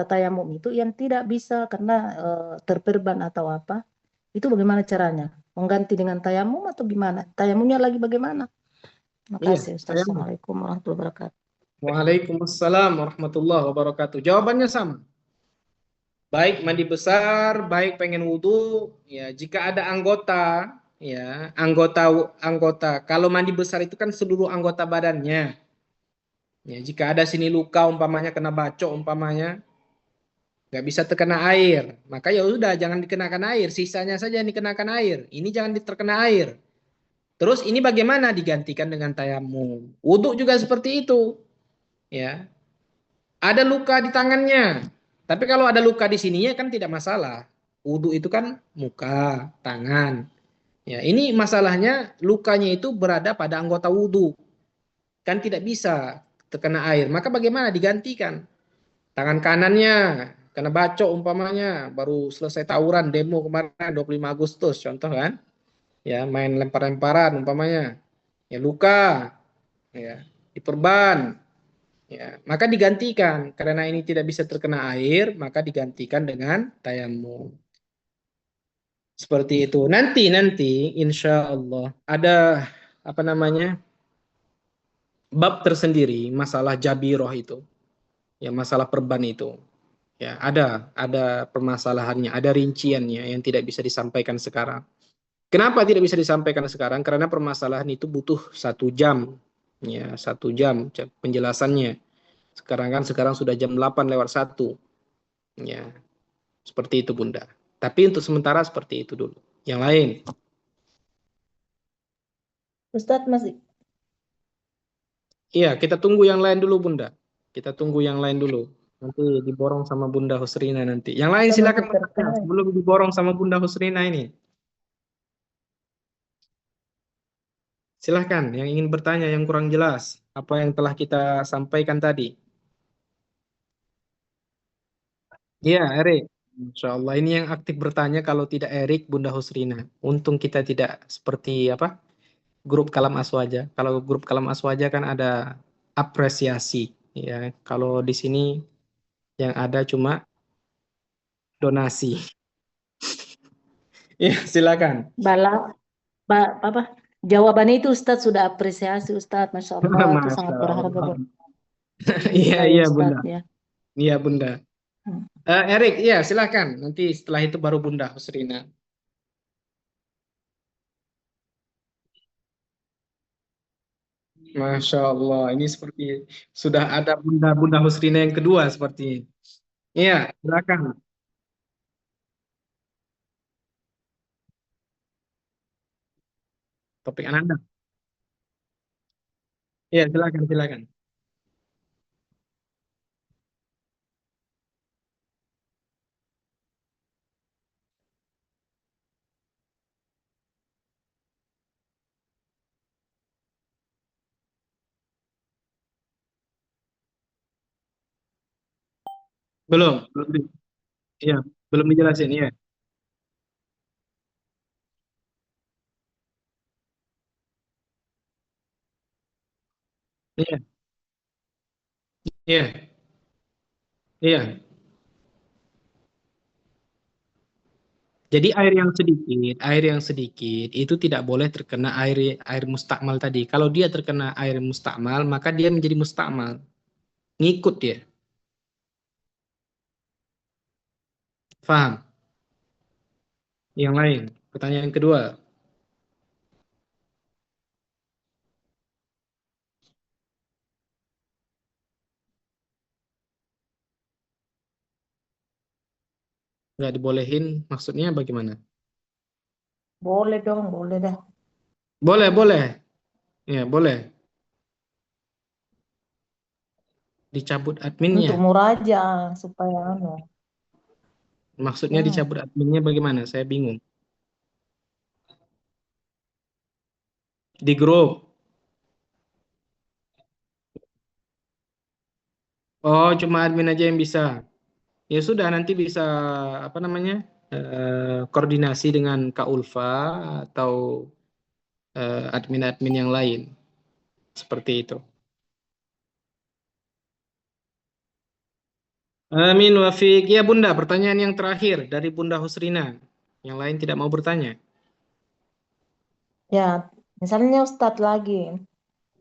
tayamum itu yang tidak bisa karena terperban atau apa, itu bagaimana caranya? Mengganti dengan tayamum atau gimana? Tayamumnya lagi bagaimana? Terima Iya, kasih Ustaz. saya. Assalamualaikum warahmatullahi wabarakatuh. Waalaikumsalam warahmatullahi wabarakatuh. Jawabannya sama. Baik mandi besar, baik pengen wudhu, ya jika ada anggota, ya anggota. Kalau mandi besar itu kan seluruh anggota badannya. Ya, jika ada sini luka umpamanya kena bacok umpamanya nggak bisa terkena air, maka ya udah jangan dikenakan air, sisanya saja yang dikenakan air. Ini jangan terkena air. Terus ini bagaimana digantikan dengan tayamum? Wudhu juga seperti itu, ya. Ada luka di tangannya, tapi kalau ada luka di sininya kan tidak masalah. Wudhu itu kan muka, tangan. Ya, ini masalahnya lukanya itu berada pada anggota wudhu, kan tidak bisa terkena air. Maka bagaimana digantikan? Tangan kanannya kena bacok umpamanya, baru selesai tawuran demo kemarin 25 Agustus contoh kan. Ya, main lempar-lemparan umpamanya. Ya luka, ya, diperban. Ya, maka digantikan karena ini tidak bisa terkena air, maka digantikan dengan tayamum. Seperti itu. Nanti insya Allah ada apa namanya bab tersendiri masalah jabiroh itu, ya masalah perban itu. Ya ada permasalahannya, ada rinciannya yang tidak bisa disampaikan sekarang. Kenapa tidak bisa disampaikan sekarang? Karena permasalahan itu butuh 1 jam, ya 1 jam penjelasannya. Sekarang sudah jam 8 lewat 1, ya seperti itu Bunda. Tapi untuk sementara seperti itu dulu. Yang lain, Ustadz masih iya kita tunggu yang lain dulu Bunda. Kita tunggu yang lain dulu. Nanti diborong sama Bunda Husrina nanti. Yang lain masih silakan bertanya terkait. sebelum diborong sama Bunda Husrina ini. Silahkan yang ingin bertanya yang kurang jelas apa yang telah kita sampaikan tadi. Iya, Erik. Insya Allah ini yang aktif bertanya kalau tidak Erik, Bunda Husrina. Untung kita tidak seperti apa grup Kalam Aswaja. Kalau grup Kalam Aswaja kan ada apresiasi, ya. Kalau di sini yang ada cuma donasi. Iya, silakan. Bala, apa? Jawabannya itu Ustadz sudah apresiasi Ustadz, Masya Allah itu Masya sangat berharga Allah. buat Iya, saya iya Bunda. Ustadz ya. Iya Bunda. Hmm. Erik, iya silakan. Nanti setelah itu baru Bunda Husrina. Masya Allah, ini seperti sudah ada Bunda Husrina yang kedua seperti ini. Iya, silakan. Topik Anda. Iya, silakan, silakan. Belum, iya, belum dijelasin, iya. Iya, iya, iya. Jadi air yang sedikit itu tidak boleh terkena air air mustakmal tadi. Kalau dia terkena air mustakmal, maka dia menjadi mustakmal. Ngikut dia. Faham? Yang lain. Pertanyaan kedua. Nggak dibolehin, maksudnya bagaimana? Boleh dong, boleh dah. Boleh, boleh. Ya, boleh. Dicabut adminnya. Untuk muraja supaya anu. Maksudnya Hmm. dicabut adminnya bagaimana? Saya bingung. Di grup. Oh, cuma admin aja yang bisa. Ya sudah, nanti bisa apa namanya? Koordinasi dengan Kak Ulfa atau admin-admin yang lain. Seperti itu. Amin wa fiik. Ya Bunda, pertanyaan yang terakhir dari Bunda Husrina. Yang lain tidak mau bertanya. Ya, misalnya Ustadz lagi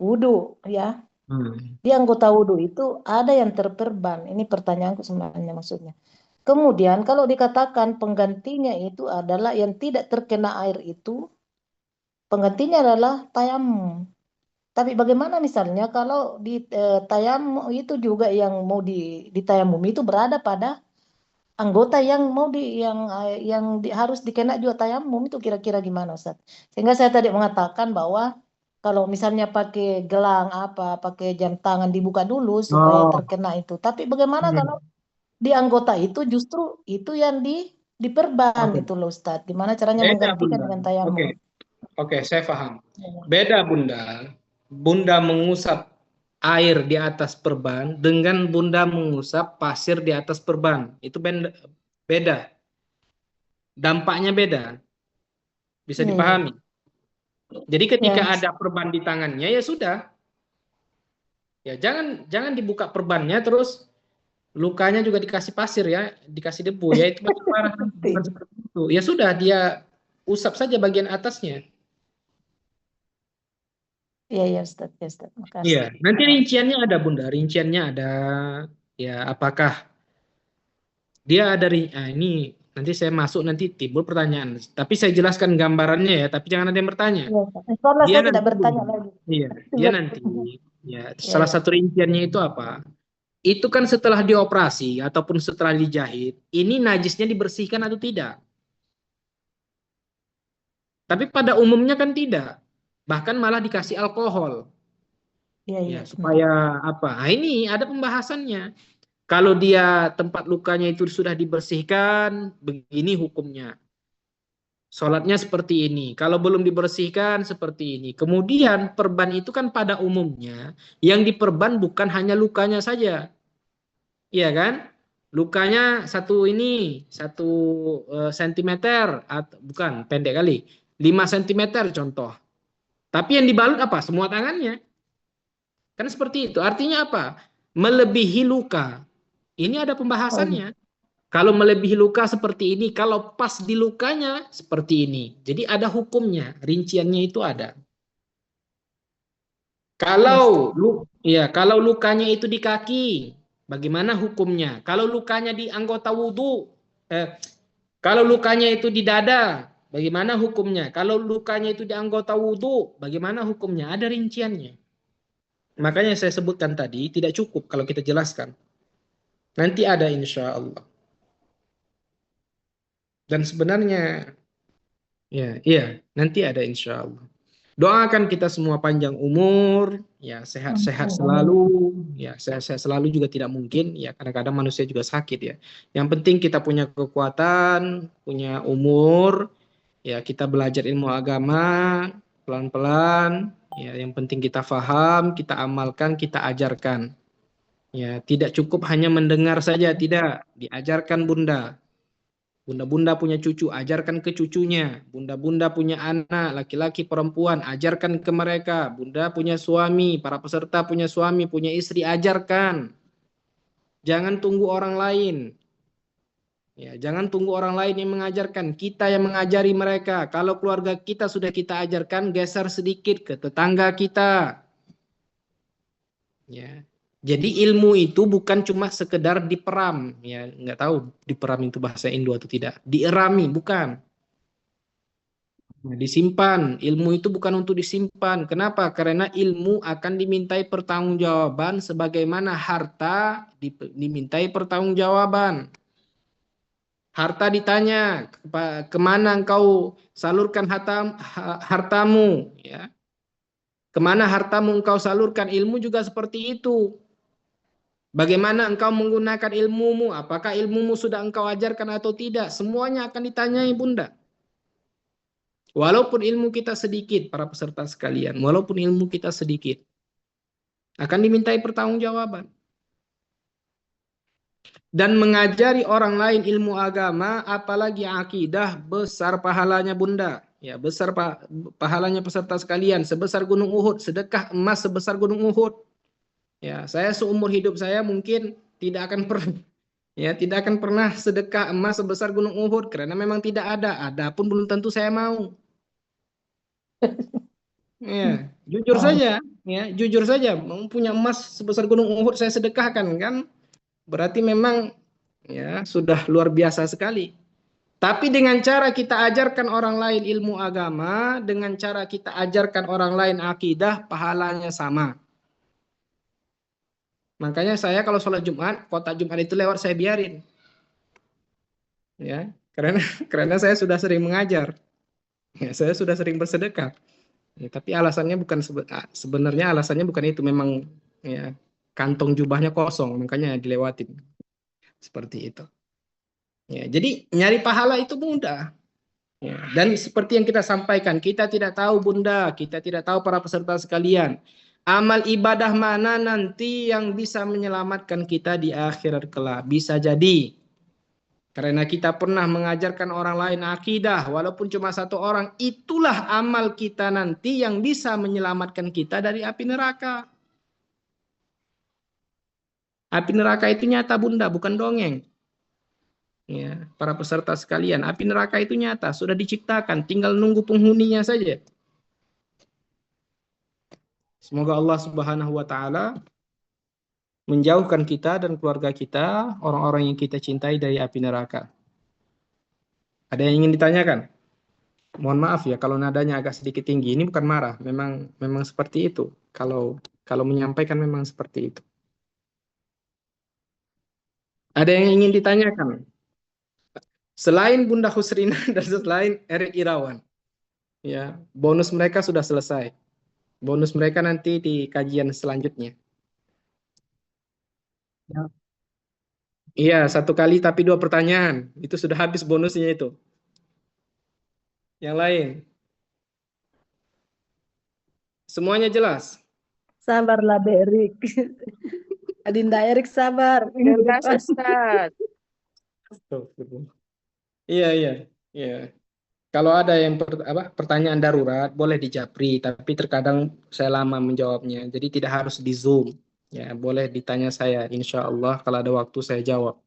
wudhu ya. Hmm. Di anggota wudhu itu ada yang terperban. Ini pertanyaanku sebenarnya maksudnya. Kemudian kalau dikatakan penggantinya itu adalah yang tidak terkena air itu, penggantinya adalah tayamum. Tapi bagaimana misalnya kalau di tayamum itu juga yang mau di tayamum itu berada pada anggota yang mau harus dikena juga tayamum itu kira-kira gimana Ustaz? Sehingga saya tadi mengatakan bahwa kalau misalnya pakai gelang apa, pakai jam tangan dibuka dulu supaya Oh, terkena itu. Tapi bagaimana hmm. kalau di anggota itu justru itu yang diperban Oke. itu loh Ustaz. Gimana caranya Beda menggantikan Bunda. dengan Oke, tayamum? oke, saya paham. Ya. Beda Bunda. Bunda mengusap air di atas perban dengan Bunda mengusap pasir di atas perban. Itu beda. Dampaknya beda. Bisa Iya, iya. dipahami. Jadi ketika Ya. ada perban di tangannya ya sudah. Ya jangan jangan dibuka perbannya terus lukanya juga dikasih pasir ya, dikasih debu ya itu makin parah. Bukan seperti itu. Ya sudah dia usap saja bagian atasnya. Iya, iya Ustaz, ya Ustaz. Iya, Makasih. nanti rinciannya ada Bunda, rinciannya ada ya apakah dia ada ini nanti saya masuk nanti timbul pertanyaan. Tapi saya jelaskan gambarannya ya, tapi jangan ada yang bertanya. Iya, Ustaz. Insyaallah Dia saya tidak nanti bertanya Bunda. lagi. Iya, dia nanti ya Iya, salah iya. satu rinciannya itu apa? Itu kan setelah dioperasi ataupun setelah dijahit, ini najisnya dibersihkan atau tidak? Tapi pada umumnya kan tidak. Bahkan malah dikasih alkohol. Iya, iya. Ya, supaya apa? Nah, ini ada pembahasannya. Kalau dia tempat lukanya itu sudah dibersihkan, begini hukumnya. Sholatnya seperti ini. Kalau belum dibersihkan, seperti ini. Kemudian perban itu kan pada umumnya, yang diperban bukan hanya lukanya saja. Iya kan? Lukanya satu ini, 1 sentimeter, atau bukan, pendek kali. 5 sentimeter contoh. Tapi yang dibalut apa? Semua tangannya. Kan seperti itu. Artinya apa? Melebihi luka. Ini ada Oh, pembahasannya. Kalau melebihi luka seperti ini, kalau pas di lukanya seperti ini. Jadi ada hukumnya, rinciannya itu ada. iya, Ustaz. Kalau lukanya itu di kaki, bagaimana hukumnya? Kalau lukanya di anggota wudhu, kalau lukanya itu di dada, bagaimana hukumnya? Kalau lukanya itu di anggota wudhu, bagaimana hukumnya? Ada rinciannya. Makanya saya sebutkan tadi tidak cukup kalau kita jelaskan. Nanti ada insya Allah. Dan sebenarnya iya, nanti ada insya Allah. Doakan kita semua panjang umur, ya sehat-sehat Amin. selalu, ya sehat-sehat selalu juga tidak mungkin, ya kadang-kadang manusia juga sakit ya. Yang penting kita punya kekuatan, punya umur, ya kita belajar ilmu agama pelan-pelan, ya yang penting kita faham, kita amalkan, kita ajarkan. Ya, tidak cukup hanya mendengar saja, tidak, diajarkan Bunda. Bunda-bunda punya cucu, ajarkan ke cucunya. Bunda-bunda punya anak, laki-laki, perempuan, ajarkan ke mereka. Bunda punya suami, para peserta punya suami, punya istri, ajarkan. Jangan tunggu orang lain. Ya, jangan tunggu orang lain yang mengajarkan. Kita yang mengajari mereka. Kalau keluarga kita sudah kita ajarkan, geser sedikit ke tetangga kita. Ya. Jadi ilmu itu bukan cuma sekedar diperam. Ya, nggak tahu diperam itu bahasa Indo atau tidak. Dierami, bukan. Nah, disimpan. Ilmu itu bukan untuk disimpan. Kenapa? Karena ilmu akan dimintai pertanggungjawaban sebagaimana harta dimintai pertanggungjawaban. Harta ditanya, kemana engkau salurkan hartamu? Ya. Kemana hartamu engkau salurkan? Ilmu juga seperti itu. Bagaimana engkau menggunakan ilmumu? Apakah ilmumu sudah engkau ajarkan atau tidak? Semuanya akan ditanyai Bunda. Walaupun ilmu kita sedikit, para peserta sekalian, walaupun ilmu kita sedikit, akan dimintai pertanggungjawaban. Dan mengajari orang lain ilmu agama, apalagi akidah, besar pahalanya Bunda. Ya, besar pahalanya peserta sekalian, sebesar gunung Uhud, sedekah emas sebesar gunung Uhud. Ya, saya seumur hidup saya mungkin tidak akan pernah sedekah emas sebesar gunung Uhud karena memang tidak ada. Adapun belum tentu saya mau. Ya, jujur Oh, saja, ya, jujur saja, mau punya emas sebesar gunung Uhud saya sedekahkan kan, berarti memang ya sudah luar biasa sekali. Tapi dengan cara kita ajarkan orang lain ilmu agama, dengan cara kita ajarkan orang lain akidah, pahalanya sama. Makanya saya kalau sholat Jumat, kotak Jumat itu lewat saya biarin. Ya, karena saya sudah sering mengajar. Ya, saya sudah sering bersedekah. Ya, tapi alasannya bukan sebenarnya alasannya bukan itu, memang ya kantong jubahnya kosong, makanya dilewatin. Seperti itu. Ya, jadi nyari pahala itu mudah. Ya, dan seperti yang kita sampaikan, kita tidak tahu Bunda, kita tidak tahu para peserta sekalian, amal ibadah mana nanti yang bisa menyelamatkan kita di akhirat kelak. Bisa jadi karena kita pernah mengajarkan orang lain akidah, walaupun cuma satu orang, itulah amal kita nanti yang bisa menyelamatkan kita dari api neraka. Api neraka itu nyata Bunda, bukan dongeng. Ya, para peserta sekalian, api neraka itu nyata, sudah diciptakan, tinggal nunggu penghuninya saja. Semoga Allah Subhanahu wa taala menjauhkan kita dan keluarga kita, orang-orang yang kita cintai dari api neraka. Ada yang ingin ditanyakan? Mohon maaf ya kalau nadanya agak sedikit tinggi. Ini bukan marah, memang seperti itu. Kalau menyampaikan memang seperti itu. Ada yang ingin ditanyakan? Selain Bunda Husrina dan selain Erik Irawan, ya bonus mereka sudah selesai. Bonus mereka nanti di kajian selanjutnya. Ya. Iya, 1 kali tapi 2 pertanyaan. Itu sudah habis bonusnya itu. Yang lain? Semuanya jelas? Sabarlah Berik. Adinda Erik sabar. Jelas, Ustaz. Iya, iya, iya. Kalau ada yang pertanyaan darurat boleh di Japri, tapi terkadang saya lama menjawabnya. Jadi tidak harus di Zoom. Ya, boleh ditanya saya. Insya Allah kalau ada waktu saya jawab.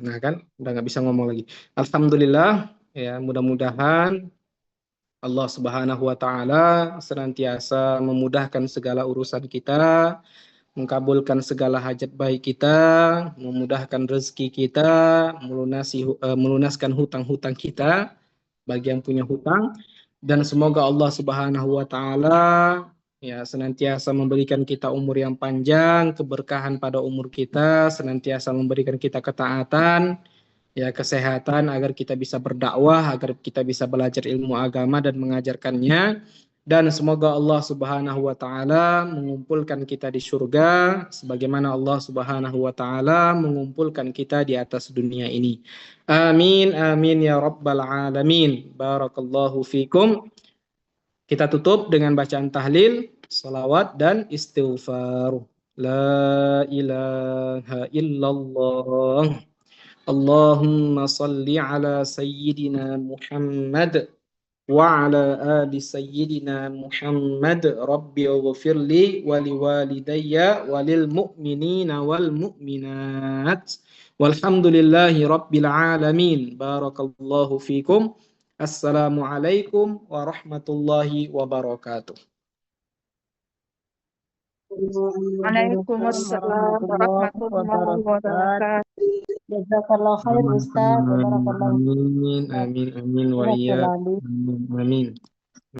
Nah kan, udah nggak bisa ngomong lagi. Alhamdulillah, ya mudah-mudahan Allah Subhanahu Wa Taala senantiasa memudahkan segala urusan kita, mengabulkan segala hajat baik kita, memudahkan rezeki kita, melunaskan hutang-hutang kita bagi yang punya hutang, dan semoga Allah Subhanahu wa taala ya senantiasa memberikan kita umur yang panjang, keberkahan pada umur kita, senantiasa memberikan kita ketaatan, ya kesehatan agar kita bisa berdakwah, agar kita bisa belajar ilmu agama dan mengajarkannya. Dan semoga Allah Subhanahu wa taala mengumpulkan kita di surga sebagaimana Allah Subhanahu wa taala mengumpulkan kita di atas dunia ini. Amin amin ya rabbal alamin. Barakallahu fikum. Kita tutup dengan bacaan tahlil, salawat dan istighfar. La ilaha illallah. Allahumma salli ala sayyidina Muhammad وعلى آل سيدنا محمد رب اغفر لي ولوالدي وللمؤمنين والمؤمنات والحمد لله رب العالمين بارك الله فيكم السلام عليكم ورحمة الله وبركاته. Waalaikumsalam warahmatullahi wabarakatuh. Jazakallah khair Ustaz. Barakallahu Amin, amin, amin, wa iya. Amin.